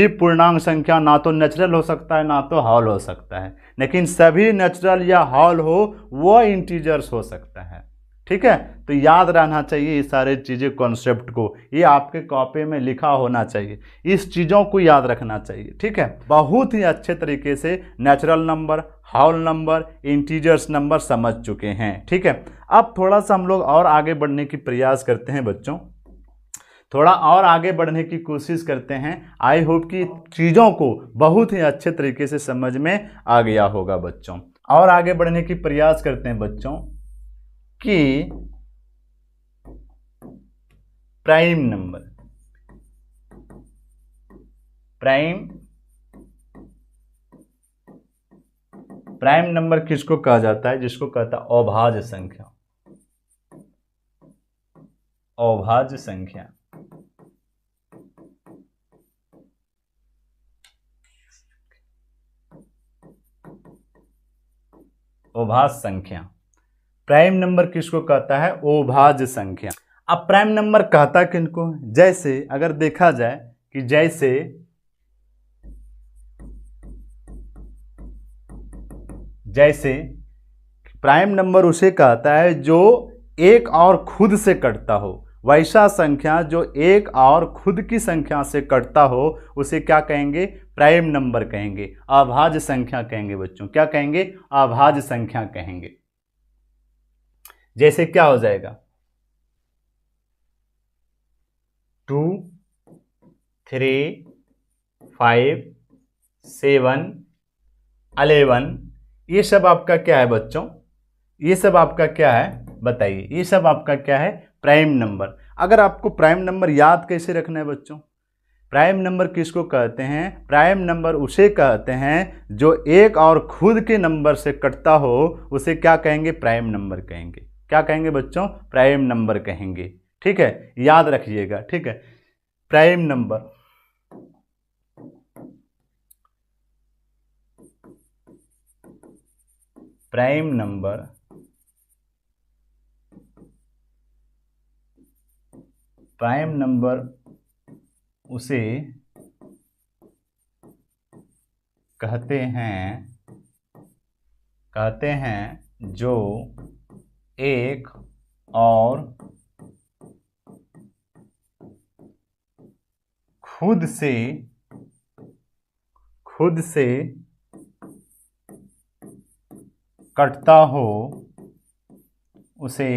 [SPEAKER 1] पूर्णांक संख्या ना तो नेचुरल हो सकता है ना तो होल हो सकता है, लेकिन सभी नेचुरल या होल हो वो इंटीजर्स हो सकता है। ठीक है, तो याद रहना चाहिए ये सारे चीज़ें, कॉन्सेप्ट को, ये आपके कॉपी में लिखा होना चाहिए, इस चीज़ों को याद रखना चाहिए। ठीक है, बहुत ही अच्छे तरीके से natural number, whole number, integers number समझ चुके हैं। ठीक है, अब थोड़ा सा हम लोग और आगे बढ़ने की प्रयास करते हैं बच्चों, थोड़ा और आगे बढ़ने की कोशिश करते हैं। आई होप कि चीज़ों को बहुत ही अच्छे तरीके से समझ में आ गया होगा बच्चों। और आगे बढ़ने की प्रयास करते हैं बच्चों कि प्राइम नंबर किसको कहा जाता है? जिसको कहता है अभाज्य संख्या। अभाज्य संख्या अभाज्य संख्या प्राइम नंबर किसको कहता है? अभाज्य संख्या। अब प्राइम नंबर कहता किनको? जैसे अगर देखा जाए कि जैसे प्राइम नंबर उसे कहता है जो एक और खुद से कटता हो, वैसा संख्या जो एक और खुद की संख्या से कटता हो उसे क्या कहेंगे? प्राइम नंबर कहेंगे, अभाज्य संख्या कहेंगे बच्चों। क्या कहेंगे? अभाज्य संख्या कहेंगे। जैसे क्या हो जाएगा? 2, 3, 5, 7, 11, ये सब आपका क्या है बच्चों? ये सब आपका क्या है बताइए? ये सब आपका क्या है? Prime number. अगर आपको प्राइम नंबर याद कैसे रखना है बच्चों? प्राइम नंबर किसको कहते हैं? प्राइम नंबर उसे कहते हैं जो एक और खुद के नंबर से कटता हो, उसे क्या कहेंगे? प्राइम नंबर कहेंगे। क्या कहेंगे बच्चों? प्राइम नंबर कहेंगे। ठीक है, याद रखिएगा। ठीक है, प्राइम नंबर उसे कहते हैं जो एक और खुद से कटता हो उसे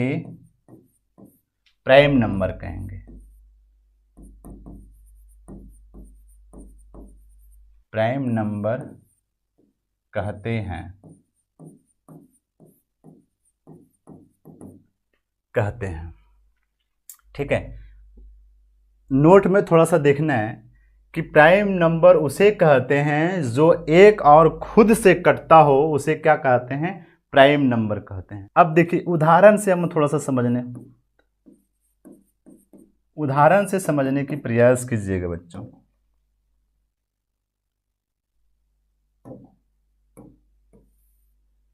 [SPEAKER 1] प्राइम नंबर कहेंगे। प्राइम नंबर कहते हैं ठीक है, नोट में थोड़ा सा देखना है कि प्राइम नंबर उसे कहते हैं जो एक और खुद से कटता हो, उसे क्या कहते हैं? प्राइम नंबर कहते हैं। अब देखिए उदाहरण से हम थोड़ा सा समझने की प्रयास कीजिएगा बच्चों।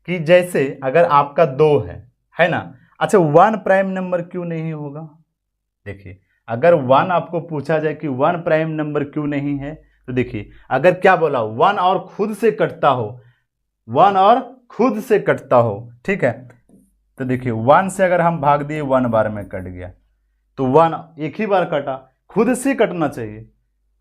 [SPEAKER 1] कि जैसे अगर आपका 2 है ना? अच्छा, 1 प्राइम नंबर क्यों नहीं होगा? देखिए, अगर 1 आपको पूछा जाए कि 1 प्राइम नंबर क्यों नहीं है, तो देखिए अगर क्या बोला, 1 और खुद से कटता हो, 1 और खुद से कटता हो। ठीक है, तो देखिए 1 से अगर हम भाग दिए 1 बार में कट गया, तो 1 एक ही बार कटा, खुद से कटना चाहिए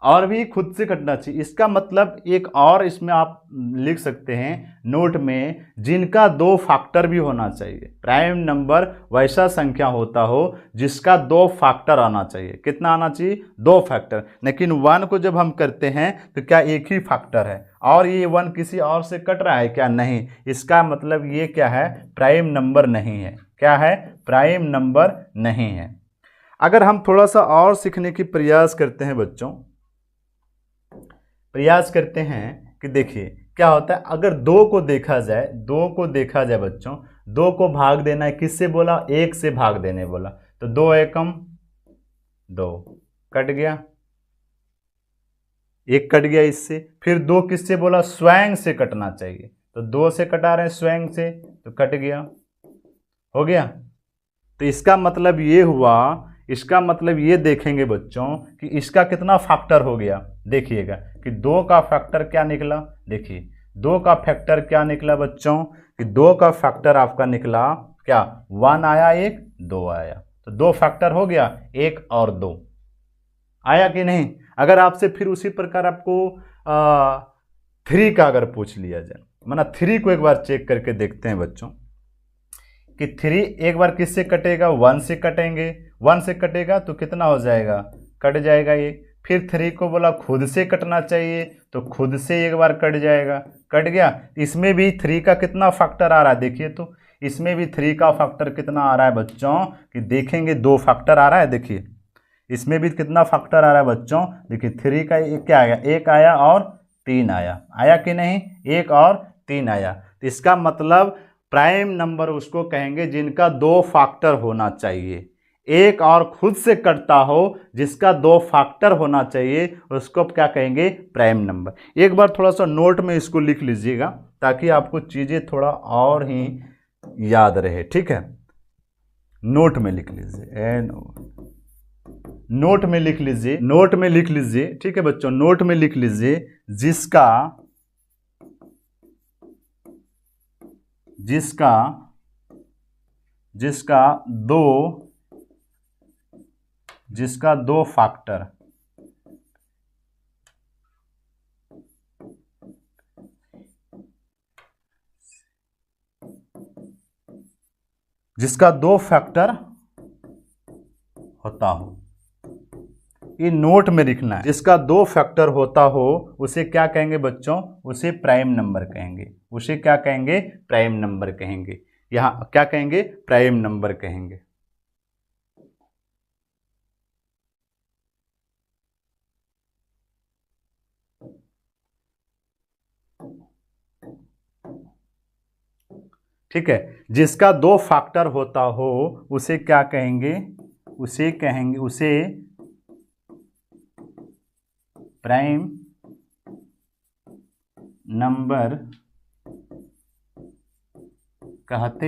[SPEAKER 1] और भी खुद से कटना चाहिए। इसका मतलब एक और इसमें आप लिख सकते हैं नोट में, जिनका 2 फैक्टर भी होना चाहिए। प्राइम नंबर वैसा संख्या होता हो जिसका 2 फैक्टर आना चाहिए। कितना आना चाहिए? 2 फैक्टर। लेकिन 1 को जब हम करते हैं तो क्या एक ही फैक्टर है और ये 1 किसी और से कट रहा है क्या? नहीं। इसका मतलब ये क्या है? प्राइम नंबर नहीं है। क्या है? प्राइम नंबर नहीं है। अगर हम थोड़ा सा और सीखने की प्रयास करते हैं बच्चों, कि देखिए क्या होता है अगर 2 को देखा जाए बच्चों, 2 को भाग देना है, किससे बोला? 1 से भाग देने बोला, तो 2 एकम 2 कट गया, 1 कट गया इससे। फिर 2 किससे बोला? स्वयं से कटना चाहिए, तो 2 से कटा रहे हैं स्वयं से, तो कट गया, हो गया। तो इसका मतलब ये हुआ, इसका मतलब ये देखेंगे बच्चों कि इसका कितना फैक्टर हो गया। देखिएगा कि 2 का फैक्टर क्या निकला, देखिए 2 का फैक्टर क्या निकला बच्चों, कि 2 का फैक्टर आपका निकला क्या, 1 आया, 1 2 आया, तो 2 फैक्टर हो गया, 1 और 2 आया कि नहीं। अगर आपसे फिर उसी प्रकार आपको 3 का अगर पूछ लिया जाए, माना 3 को एक बार चेक करके देखते हैं बच्चों कि 3 एक बार किससे कटेगा, 1 से कटेंगे, 1 से कटेगा तो कितना हो जाएगा, कट जाएगा ये। फिर 3 को बोला खुद से कटना चाहिए, तो खुद से एक बार कट जाएगा, कट गया। इसमें भी 3 का कितना फैक्टर आ रहा है, देखिए तो इसमें भी 3 का फैक्टर कितना आ रहा है बच्चों, कि देखेंगे 2 फैक्टर आ रहा है, देखिए इसमें भी कितना फैक्टर आ रहा है बच्चों, देखिए 3 का एक क्या आया, 1 आया और 3 आया, आया कि नहीं, 1 और 3 आया। तो इसका मतलब प्राइम नंबर उसको कहेंगे जिनका 2 फैक्टर होना चाहिए, एक और खुद से कटता हो जिसका 2 फैक्टर होना चाहिए, उसको क्या कहेंगे, प्राइम नंबर। एक बार थोड़ा सा नोट में इसको लिख लीजिएगा ताकि आपको चीज़ें थोड़ा और ही याद रहे, ठीक है। नोट में लिख लीजिए, नोट में लिख लीजिए, नोट में लिख लीजिए, ठीक है बच्चों, नोट में लिख लीजिए जिसका जिसका जिसका 2 फैक्टर, जिसका 2 फैक्टर होता हो, ये नोट में लिखना है। जिसका 2 फैक्टर होता हो उसे क्या कहेंगे बच्चों, उसे प्राइम नंबर कहेंगे, उसे क्या कहेंगे, प्राइम नंबर कहेंगे। यहाँ क्या कहेंगे, प्राइम नंबर कहेंगे। ठीक है, जिसका 2 फैक्टर होता हो उसे क्या कहेंगे, उसे प्राइम नंबर कहते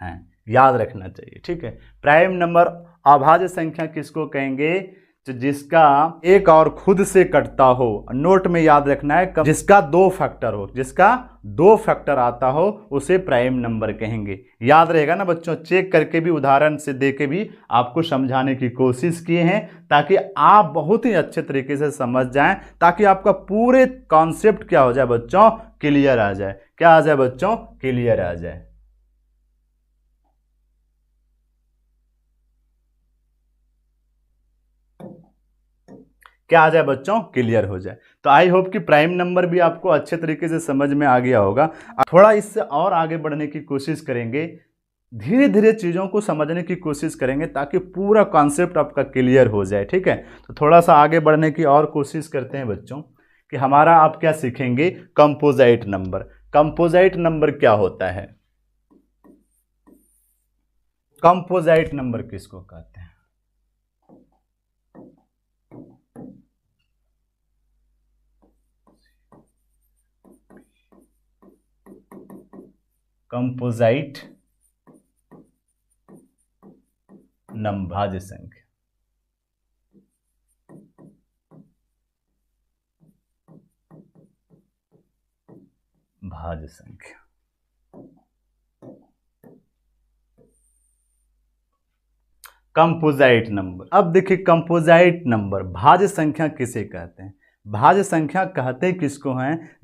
[SPEAKER 1] हैं, याद रखना चाहिए, ठीक है। प्राइम नंबर अभाज्य संख्या किसको कहेंगे, तो जिसका एक और खुद से कटता हो, नोट में याद रखना है, जिसका 2 फैक्टर हो, जिसका 2 फैक्टर आता हो उसे प्राइम नंबर कहेंगे। याद रहेगा ना बच्चों, चेक करके भी उदाहरण से दे के भी आपको समझाने की कोशिश किए हैं ताकि आप बहुत ही अच्छे तरीके से समझ जाएं, ताकि आपका पूरे कॉन्सेप्ट क्या हो जाए बच्चों, क्लियर आ जाए। क्या आ जाए बच्चों, क्लियर आ जाए। क्या आ जाए बच्चों, क्लियर हो जाए। तो आई होप कि प्राइम नंबर भी आपको अच्छे तरीके से समझ में आ गया होगा। थोड़ा इससे और आगे बढ़ने की कोशिश करेंगे, धीरे धीरे चीज़ों को समझने की कोशिश करेंगे ताकि पूरा कॉन्सेप्ट आपका क्लियर हो जाए, ठीक है। तो थोड़ा सा आगे बढ़ने की और कोशिश करते हैं बच्चों कि हमारा आप क्या सीखेंगे, कंपोजिट नंबर। कंपोजिट नंबर क्या होता है, कंपोजिट नंबर किसको कहते हैं, कंपोजिट नंबर, भाज्य संख्या। भाज्य संख्या, कंपोजिट नंबर। अब देखिए कंपोजिट नंबर, भाज्य संख्या किसे कहते हैं, भाज्य संख्या कहते किसको हैं,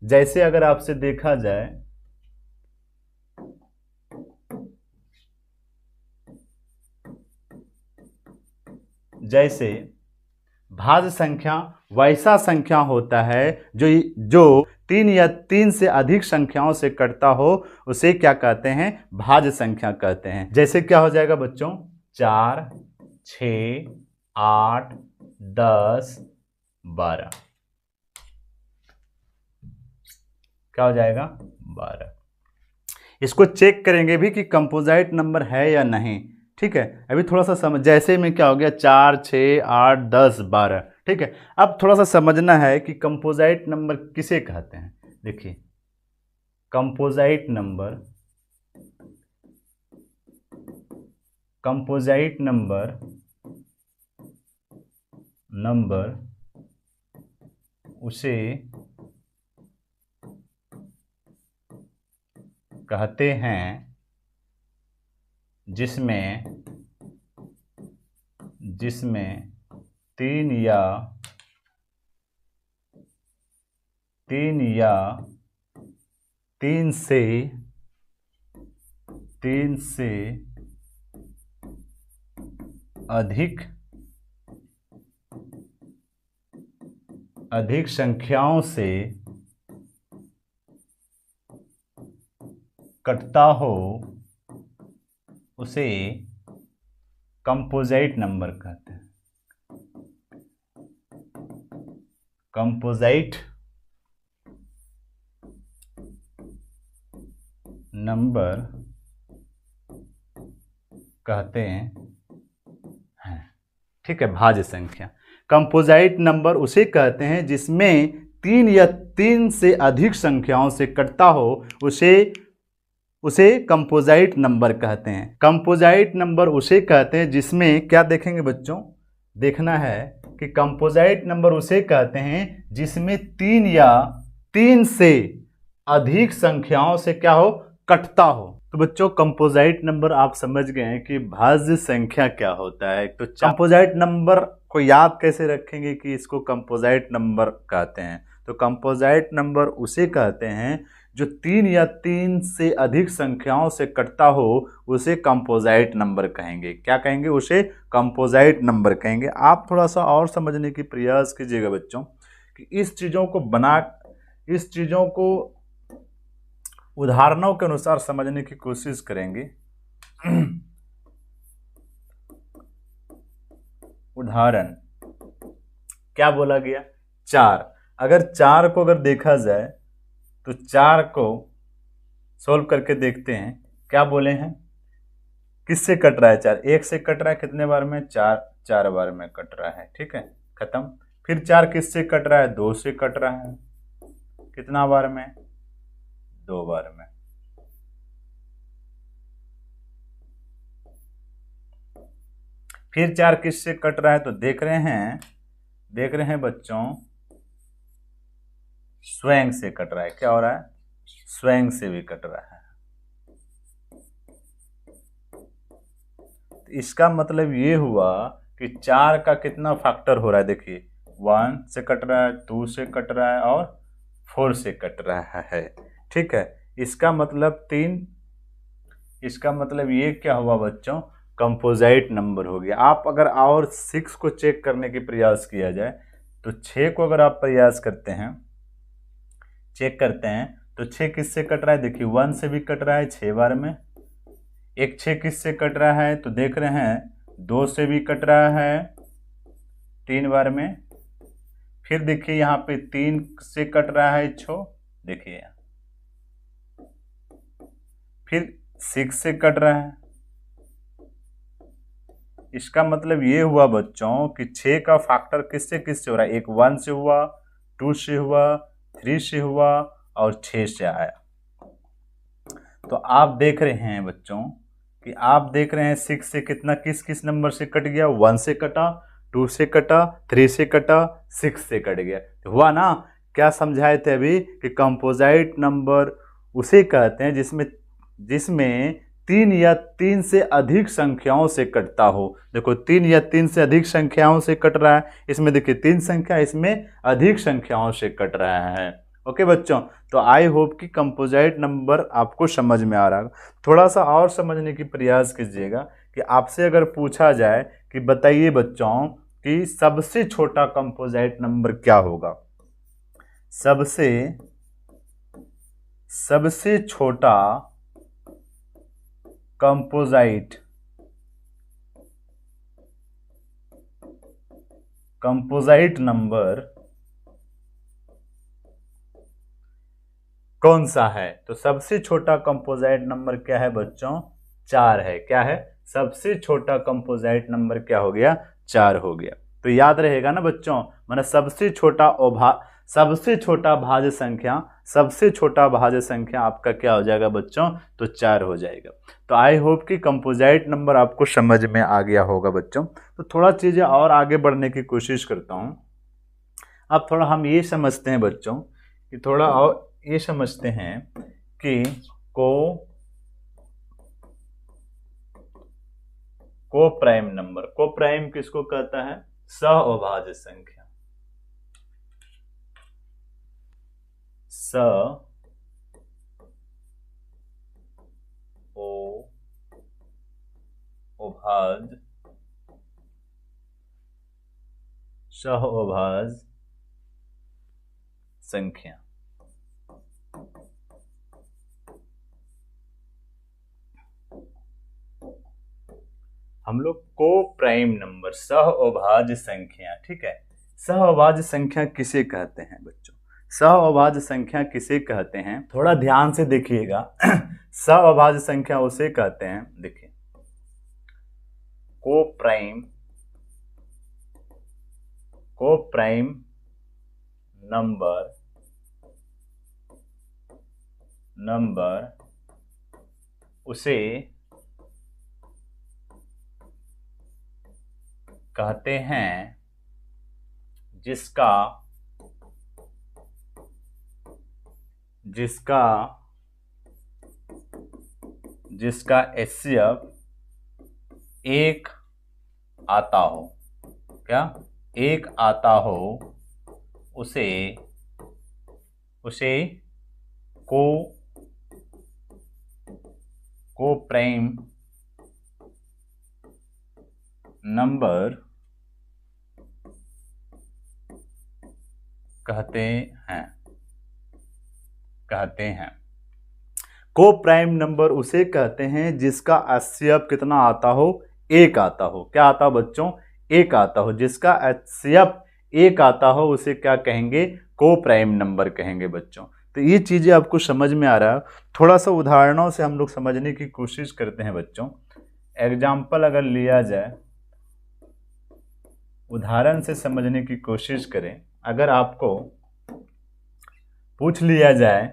[SPEAKER 1] जैसे अगर आपसे देखा जाए, जैसे भाज्य संख्या वैसा संख्या होता है जो 3 या 3 से अधिक संख्याओं से कटता हो, उसे क्या कहते हैं, भाज्य संख्या कहते हैं। जैसे क्या हो जाएगा बच्चों, 4, 6, 8, 10, 12, क्या हो जाएगा, 12। इसको चेक करेंगे भी कि कंपोजिट नंबर है या नहीं। ठीक है, अभी थोड़ा सा समझ, जैसे में क्या हो गया 4 6 8 10 12, ठीक है। अब थोड़ा सा समझना है कि कंपोजिट नंबर किसे कहते हैं। देखिए कंपोजिट नंबर, कंपोजिट नंबर उसे कहते हैं जिसमें तीन या तीन से अधिक संख्याओं से कटता हो उसे कंपोजिट नंबर कहते हैं। कंपोजिट नंबर कहते हैं, ठीक है, भाज्य संख्या। कंपोजिट नंबर उसे कहते हैं जिसमें तीन या तीन से अधिक संख्याओं से कटता हो उसे कंपोजिट नंबर कहते हैं। कंपोजिट नंबर उसे कहते हैं जिसमें, क्या देखेंगे बच्चों, देखना है कि कंपोजिट नंबर उसे कहते हैं जिसमें तीन या तीन से अधिक संख्याओं से क्या हो, कटता हो। तो बच्चों कंपोजिट नंबर आप समझ गए हैं कि भाज्य संख्या क्या होता है। तो कंपोजिट नंबर को याद कैसे रखेंगे कि इसको कंपोजिट नंबर कहते हैं। तो कंपोजिट नंबर उसे कहते हैं जो तीन या तीन से अधिक संख्याओं से कटता हो उसे कंपोजिट नंबर कहेंगे। क्या कहेंगे, उसे कंपोजिट नंबर कहेंगे। आप थोड़ा सा और समझने की प्रयास कीजिएगा बच्चों कि इस चीज़ों को उदाहरणों के अनुसार समझने की कोशिश करेंगे। उदाहरण क्या बोला गया, 4। अगर 4 को अगर देखा जाए तो 4 को सोल्व करके देखते हैं। क्या बोले हैं, किससे कट रहा है 4, 1 से कट रहा है, कितने बार में, 4 बार में कट रहा है, ठीक है, खत्म। फिर 4 किससे कट रहा है, 2 से कट रहा है, कितना बार में, 2 बार में। फिर 4 किससे कट रहा है, तो देख रहे हैं बच्चों, स्वयं से कट रहा है। क्या हो रहा है, स्वयं से भी कट रहा है। तो इसका मतलब ये हुआ कि 4 का कितना फैक्टर हो रहा है, देखिए 1 से कट रहा है, 2 से कट रहा है और 4 से कट रहा है, ठीक है। इसका मतलब ये क्या हुआ बच्चों, कंपोजिट नंबर हो गया। आप अगर और 6 को चेक करने की प्रयास किया जाए तो 6 को अगर आप प्रयास चेक करते हैं तो 6 किससे कट रहा है, देखिए 1 से भी कट रहा है 6 बार में। एक 6 किससे कट रहा है, तो देख रहे हैं 2 से भी कट रहा है 3 बार में। फिर देखिए यहाँ पे 3 से कट रहा है 6, देखिए फिर 6 से कट रहा है। इसका मतलब ये हुआ बच्चों कि 6 का फैक्टर किससे हो रहा है, एक 1 से हुआ, 2 से हुआ, 3 से हुआ और 6 से आया। तो आप देख रहे हैं बच्चों कि आप देख रहे हैं 6 से कितना किस नंबर से कट गया, 1 से कटा, 2 से कटा, 3 से कटा, 6 से कट गया। तो हुआ ना, क्या समझाए थे अभी कि कंपोजिट नंबर उसे कहते हैं जिसमें 3 या 3 से अधिक संख्याओं से कटता हो। देखो 3 या 3 से अधिक संख्याओं से कट रहा है, इसमें देखिए 3 संख्या, इसमें अधिक संख्याओं से कट रहा है। ओके बच्चों, तो आई होप कि कंपोजिट नंबर आपको समझ में आ रहा है। थोड़ा सा और समझने की प्रयास कीजिएगा कि आपसे अगर पूछा जाए कि बताइए बच्चों कि सबसे छोटा कंपोजिट नंबर क्या होगा, सबसे छोटा कंपोजिट नंबर कौन सा है, तो सबसे छोटा कंपोजिट नंबर क्या है बच्चों, 4 है। क्या है, सबसे छोटा कंपोजिट नंबर क्या हो गया, 4 हो गया। तो याद रहेगा ना बच्चों, माने सबसे छोटा भाज्य संख्या, सबसे छोटा भाज्य संख्या आपका क्या हो जाएगा बच्चों, तो 4 हो जाएगा। तो आई होप कि कंपोजिट नंबर आपको समझ में आ गया होगा बच्चों। तो थोड़ा चीजें और आगे बढ़ने की कोशिश करता हूं। अब थोड़ा हम ये समझते हैं बच्चों कि थोड़ा और ये समझते हैं कि को प्राइम नंबर, को प्राइम किसको कहता है, सह संख्या, सह संख्या। हम लोग को प्राइम नंबर, सहअभाज्य संख्या, ठीक है। सहअभाज्य संख्या किसे कहते हैं बच्चों, सहअभाज्य संख्या किसे कहते हैं, थोड़ा ध्यान से देखिएगा। सहअभाज्य संख्या उसे कहते हैं, देखिए, को प्राइम नंबर उसे कहते हैं जिसका HCF 1 आता हो, क्या 1 आता हो, उसे को प्राइम नंबर कहते हैं। को प्राइम नंबर उसे कहते हैं जिसका HCF कितना आता हो, 1 आता हो। क्या आता हो बच्चों, 1 आता हो। जिसका HCF 1 आता हो उसे क्या कहेंगे, को प्राइम नंबर कहेंगे बच्चों। तो ये चीजें आपको समझ में आ रहा है। थोड़ा सा उदाहरणों से हम लोग समझने की कोशिश करते हैं बच्चों। एग्जाम्पल अगर लिया जाए, उदाहरण से समझने की कोशिश करें। अगर आपको पूछ लिया जाए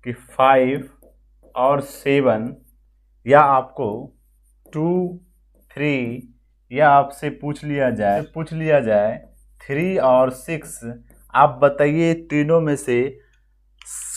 [SPEAKER 1] कि 5 और 7, या आपको 2, 3, या आपसे पूछ लिया जाए 3 और 6, आप बताइए तीनों में से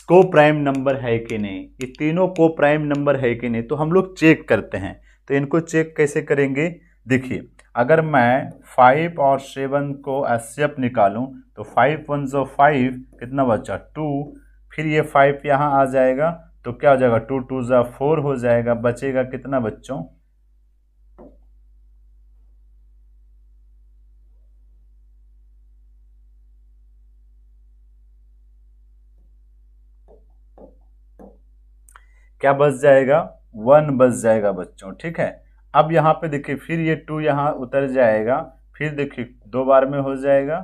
[SPEAKER 1] को प्राइम नंबर है कि नहीं। ये तीनों को प्राइम नंबर है कि नहीं, तो हम लोग चेक करते हैं। तो इनको चेक कैसे करेंगे, देखिए, अगर मैं 5 और 7 को HCF निकालूं तो 5 1 जो 5, कितना बचा 2, फिर ये 5 यहाँ आ जाएगा तो क्या हो जाएगा 2 2 जा 4 हो जाएगा, बचेगा कितना बच्चों, क्या बच जाएगा, 1 बच जाएगा बच्चों, ठीक है। अब यहाँ पे देखिए फिर ये 2 यहाँ उतर जाएगा, फिर देखिए 2 बार में हो जाएगा,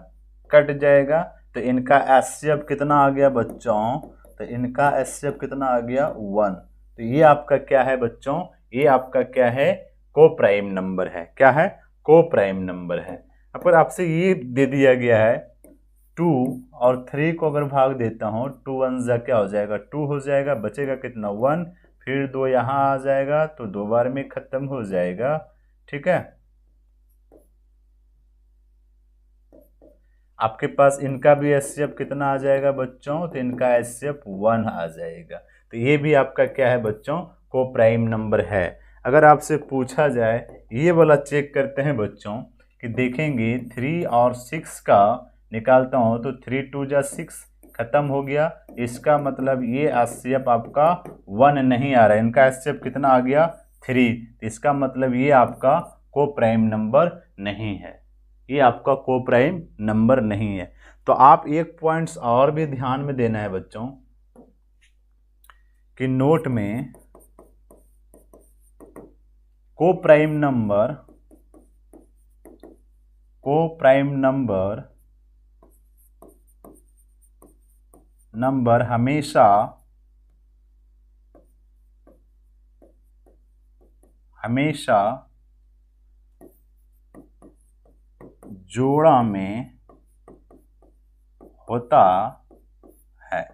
[SPEAKER 1] कट जाएगा। तो इनका HCF कितना आ गया बच्चों, तो इनका HCF कितना आ गया 1। तो ये आपका क्या है बच्चों, ये आपका क्या है, को प्राइम नंबर है। क्या है, को प्राइम नंबर है। अगर आपसे ये दे दिया गया है 2 और 3 को अगर भाग देता हूँ, 2 1 जा क्या हो जाएगा 2 हो जाएगा, बचेगा कितना 1, फिर 2 यहाँ आ जाएगा तो 2 बार में खत्म हो जाएगा, ठीक है। आपके पास इनका भी HCF कितना आ जाएगा बच्चों, तो इनका HCF 1 आ जाएगा। तो ये भी आपका क्या है बच्चों, को प्राइम नंबर है। अगर आपसे पूछा जाए, ये वाला चेक करते हैं बच्चों कि देखेंगे 3 और 6 का निकालता हूँ तो 3 2 जा 6 खत्म हो गया। इसका मतलब ये HCF आपका 1 नहीं आ रहा है, इनका HCF कितना आ गया 3। इसका मतलब ये आपका को प्राइम नंबर नहीं है, ये आपका को प्राइम नंबर नहीं है। तो आप एक पॉइंट्स और भी ध्यान में देना है बच्चों कि नोट में को प्राइम नंबर हमेशा हमेशा जोड़ा में होता है।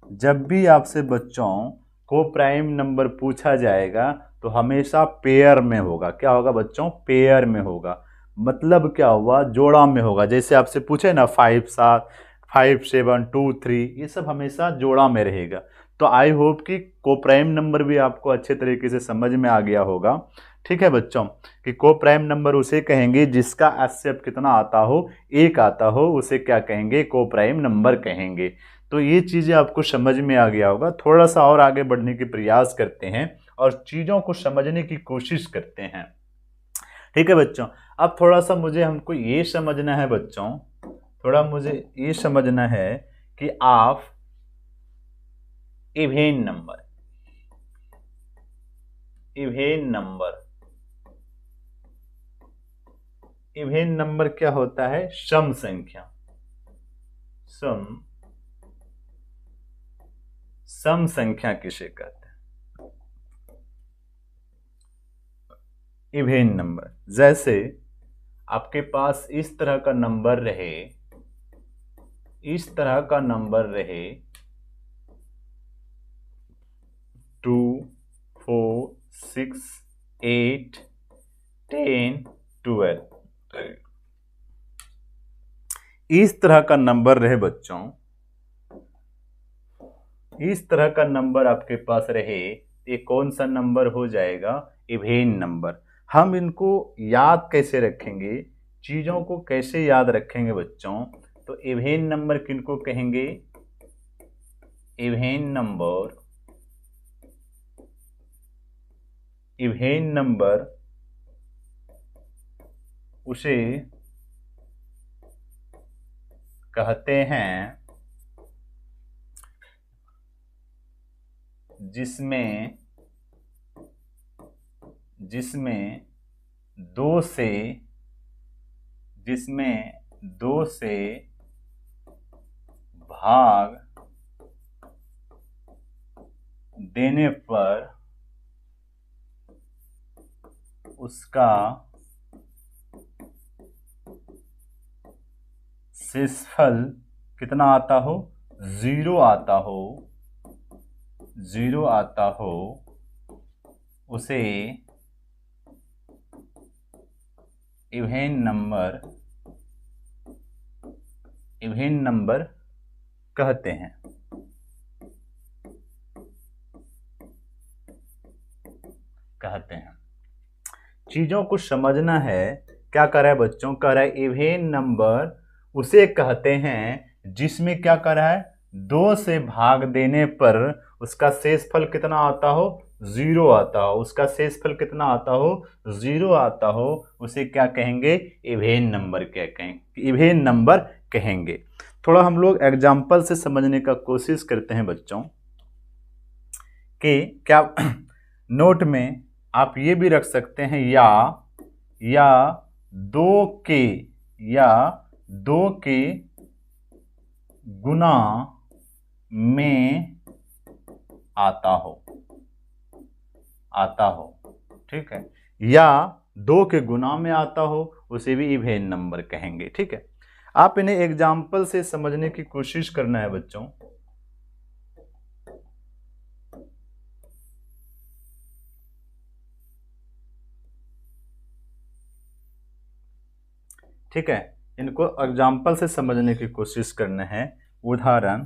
[SPEAKER 1] जब भी आपसे बच्चों को प्राइम नंबर पूछा जाएगा तो हमेशा पेयर में होगा। क्या होगा बच्चों? पेयर में होगा। मतलब क्या हुआ? जोड़ा में होगा। जैसे आपसे पूछे ना 5 7 5 7 2 3, ये सब हमेशा जोड़ा में रहेगा। तो आई होप कि को प्राइम नंबर भी आपको अच्छे तरीके से समझ में आ गया होगा। ठीक है बच्चों, कि को प्राइम नंबर उसे कहेंगे जिसका एचसीएफ कितना आता हो, 1 आता हो, उसे क्या कहेंगे? को प्राइम नंबर कहेंगे। तो ये चीज़ें आपको समझ में आ गया होगा। थोड़ा सा और आगे बढ़ने की प्रयास करते हैं और चीज़ों को समझने की कोशिश करते हैं। ठीक है बच्चों, अब थोड़ा सा हमको ये समझना है बच्चों, थोड़ा मुझे ये समझना है कि आप इवेन नंबर क्या होता है? सम संख्या किसे कहते हैं? Even number. जैसे आपके पास इस तरह का नंबर रहे, 2 4 6 8 10 12, इस तरह का नंबर रहे बच्चों, इस तरह का नंबर आपके पास रहे, ये कौन सा नंबर हो जाएगा? Even number. हम इनको याद कैसे रखेंगे? चीजों को कैसे याद रखेंगे बच्चों? तो इवेन नंबर किनको कहेंगे? इवेन नंबर उसे कहते हैं जिसमें दो से भाग देने पर उसका शेषफल कितना आता हो? 0 आता हो, उसे इवेन नंबर कहते हैं। चीजों को समझना है। क्या कर रहा है बच्चों? कह रहा है इवेन नंबर उसे कहते हैं जिसमें क्या कर रहा है? 2 से भाग देने पर उसका शेषफल कितना आता हो? 0 आता हो। उसका शेषफल कितना आता हो? 0 आता हो। उसे क्या कहेंगे? इवेन नंबर कहेंगे। थोड़ा हम लोग एग्जाम्पल से समझने का कोशिश करते हैं बच्चों, कि क्या नोट में आप ये भी रख सकते हैं या 2 के गुना में आता हो। ठीक है, या 2 के गुना में आता हो, उसे भी इवेन नंबर कहेंगे। ठीक है, आप इन्हें एग्जाम्पल से समझने की कोशिश करना है बच्चों। ठीक है, इनको एग्जाम्पल से समझने की कोशिश करना है। उदाहरण,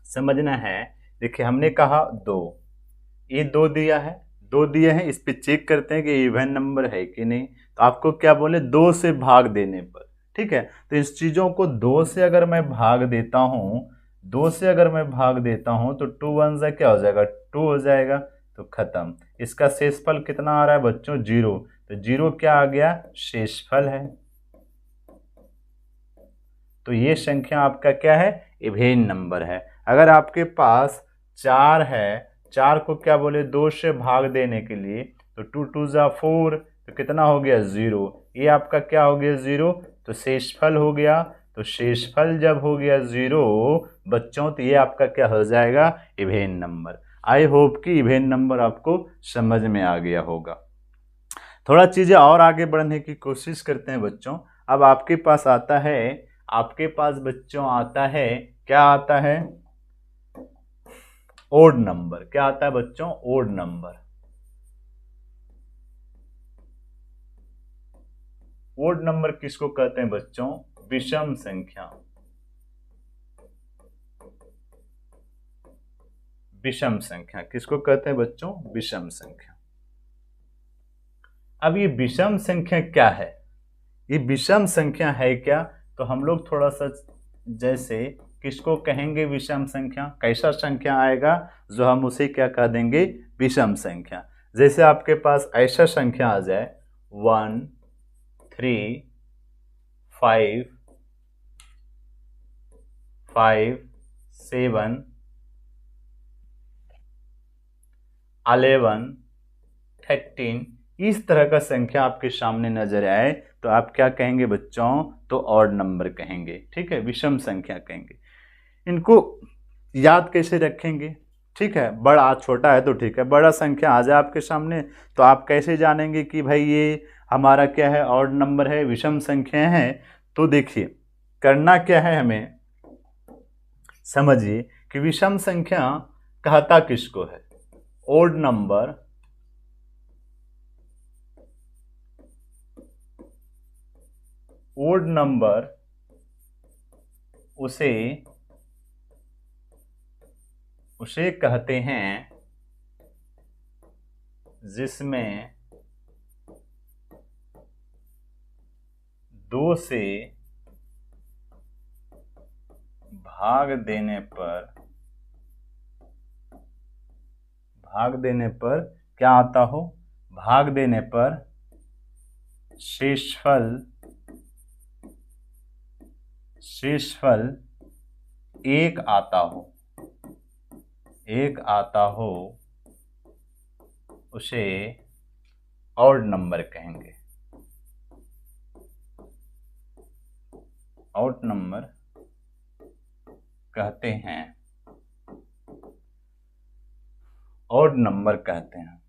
[SPEAKER 1] समझना है। देखिए, हमने कहा 2, ये 2 दिया है, 2 दिए हैं, इस पे चेक करते हैं कि इवेन नंबर है कि नहीं। तो आपको क्या बोले? 2 से भाग देने पर। ठीक है, तो इस चीजों को 2 से अगर मैं भाग देता हूं, 2 से अगर मैं भाग देता हूं तो 2 1 जा क्या हो जाएगा? 2 हो जाएगा। तो खत्म। इसका शेषफल कितना आ रहा है बच्चों? 0। तो 0 क्या आ गया? शेषफल है। तो ये संख्या आपका क्या है? इवेन नंबर है। अगर आपके पास 4 है, 4 को क्या बोले? 2 से भाग देने के लिए, तो 2 2 जा 4, तो कितना हो गया 0। ये आपका क्या हो गया 0, तो शेषफल हो गया। तो शेषफल जब हो गया 0 बच्चों, तो ये आपका क्या हो जाएगा, इवेन नंबर। आई होप कि इवेन नंबर आपको समझ में आ गया होगा। थोड़ा चीजें और आगे बढ़ने की कोशिश करते हैं बच्चों। अब आपके पास आता है, आपके पास बच्चों आता है, क्या आता है, ओड नंबर। क्या आता है बच्चों, ओड नंबर। ओड नंबर किसको कहते हैं बच्चों, विषम संख्या। विषम संख्या किसको कहते हैं बच्चों, विषम संख्या। अब ये विषम संख्या क्या है, ये विषम संख्या है क्या, तो हम लोग थोड़ा सा जैसे किसको कहेंगे विषम संख्या, कैसा संख्या आएगा जो हम उसे क्या कह देंगे, विषम संख्या। जैसे आपके पास ऐसा संख्या आ जाए 1 3 5 5 7 11 13, इस तरह का संख्या आपके सामने नजर आए तो आप क्या कहेंगे बच्चों, तो ऑड नंबर कहेंगे। ठीक है, विषम संख्या कहेंगे। इनको याद कैसे रखेंगे, ठीक है, बड़ा छोटा है तो ठीक है, बड़ा संख्या आ जाए आपके सामने तो आप कैसे जानेंगे कि भाई ये हमारा क्या है, ऑड नंबर है, विषम संख्या है। तो देखिए करना क्या है, हमें समझिए कि विषम संख्या कहता किसको है, ओड नंबर ओड नंबर उसे कहते हैं जिसमें 2 से भाग देने पर क्या आता हो, भाग देने पर शेषफल एक आता हो, उसे ऑड नंबर कहेंगे। ऑड नंबर कहते हैं, ऑड नंबर कहते हैं।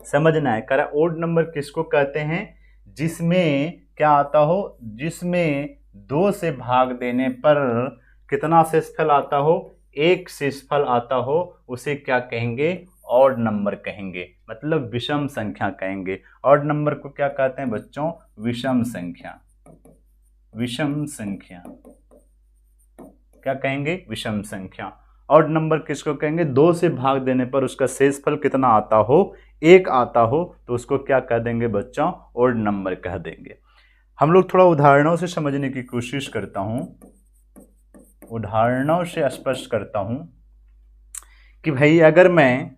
[SPEAKER 1] समझना है, करा ऑड नंबर किसको कहते हैं, जिसमें क्या आता हो, जिसमें 2 से भाग देने पर कितना शेषफल आता हो, एक शेषफल आता हो, उसे क्या कहेंगे, ऑड नंबर कहेंगे, मतलब विषम संख्या कहेंगे। ऑड नंबर को क्या कहते हैं बच्चों, विषम संख्या। विषम संख्या क्या कहेंगे, विषम संख्या। ऑड नंबर किसको कहेंगे, 2 से भाग देने पर उसका शेषफल कितना आता हो, एक आता हो, तो उसको क्या कह देंगे बच्चों, ऑड नंबर कह देंगे। हम लोग थोड़ा उदाहरणों से समझने की कोशिश करता हूं, उदाहरणों से स्पष्ट करता हूं कि भाई अगर मैं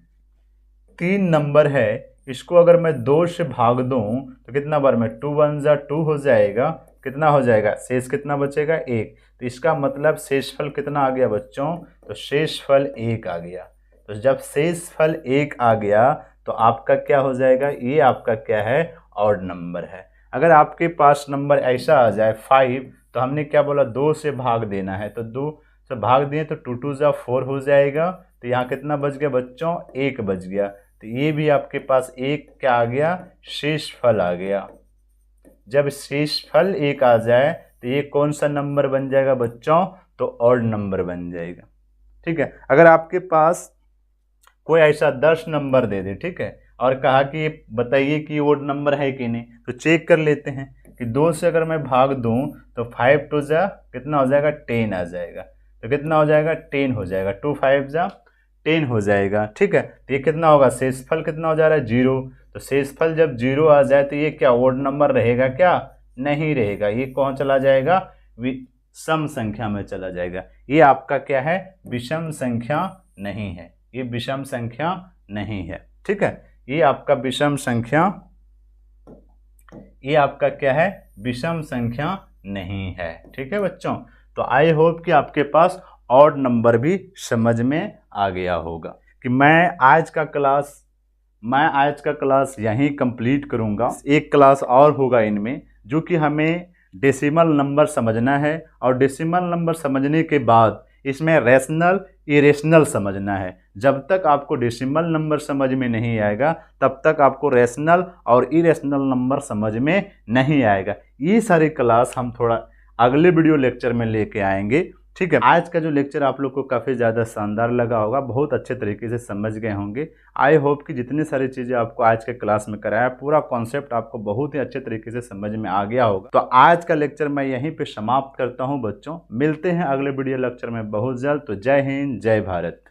[SPEAKER 1] 3 नंबर है, इसको अगर मैं 2 से भाग दूं तो कितना बार में 2 1 जा 2 हो जाएगा, कितना हो जाएगा, शेष कितना बचेगा, 1। तो इसका मतलब शेषफल कितना आ गया बच्चों, तो शेषफल 1 आ गया। तो जब शेषफल 1 आ गया तो आपका क्या हो जाएगा, ये आपका क्या है, ऑड नंबर है। अगर आपके पास नंबर ऐसा आ जाए 5, तो हमने क्या बोला, 2 से भाग देना है, तो 2 से भाग दिए तो 2 2 जा 4 हो जाएगा। तो यहाँ कितना बच गया बच्चों, 1 बच गया। तो ये भी आपके पास एक क्या आ गया, शेषफल आ गया। जब शेषफल 1 आ जाए तो ये कौन सा नंबर बन जाएगा बच्चों, तो ऑड नंबर बन जाएगा। ठीक है, अगर आपके पास कोई ऐसा 10 नंबर दे दे, ठीक है, और कहा कि बताइए कि ऑड नंबर है कि नहीं, तो चेक कर लेते हैं कि 2 से अगर मैं भाग दूं तो 5 2 जा कितना हो जाएगा, 10 आ जाएगा। तो कितना हो जाएगा, 10 हो जाएगा, 2 5 जा 10 हो जाएगा। ठीक है, तो ये कितना होगा, शेषफल कितना हो जा रहा है, 0। तो शेषफल जब 0 आ जाए तो ये क्या ऑड नंबर रहेगा, क्या नहीं रहेगा, ये कौन चला जाएगा, विषम संख्या में चला जाएगा। ये आपका क्या है, विषम संख्या नहीं है, ये विषम संख्या नहीं है। ठीक है, ये आपका विषम संख्या, ये आपका क्या है, विषम संख्या नहीं है। ठीक है बच्चों, तो आई होप कि आपके पास ऑड नंबर भी समझ में आ गया होगा। कि मैं आज का क्लास मैं आज का क्लास यहीं कंप्लीट करूंगा। एक क्लास और होगा इनमें, जो कि हमें डेसिमल नंबर समझना है और डेसिमल नंबर समझने के बाद इसमें रैशनल इरेशनल समझना है। जब तक आपको डेसिमल नंबर समझ में नहीं आएगा तब तक आपको रैशनल और इरेशनल नंबर समझ में नहीं आएगा। ये सारी क्लास हम थोड़ा अगले वीडियो लेक्चर में लेके आएंगे, ठीक है। आज का जो लेक्चर आप लोग को काफ़ी ज़्यादा शानदार लगा होगा, बहुत अच्छे तरीके से समझ गए होंगे। आई होप कि जितनी सारी चीज़ें आपको आज के क्लास में कराया, पूरा कॉन्सेप्ट आपको बहुत ही अच्छे तरीके से समझ में आ गया होगा। तो आज का लेक्चर मैं यहीं पे समाप्त करता हूँ बच्चों। मिलते हैं अगले वीडियो लेक्चर में बहुत जल्द। तो जय हिंद, जय भारत।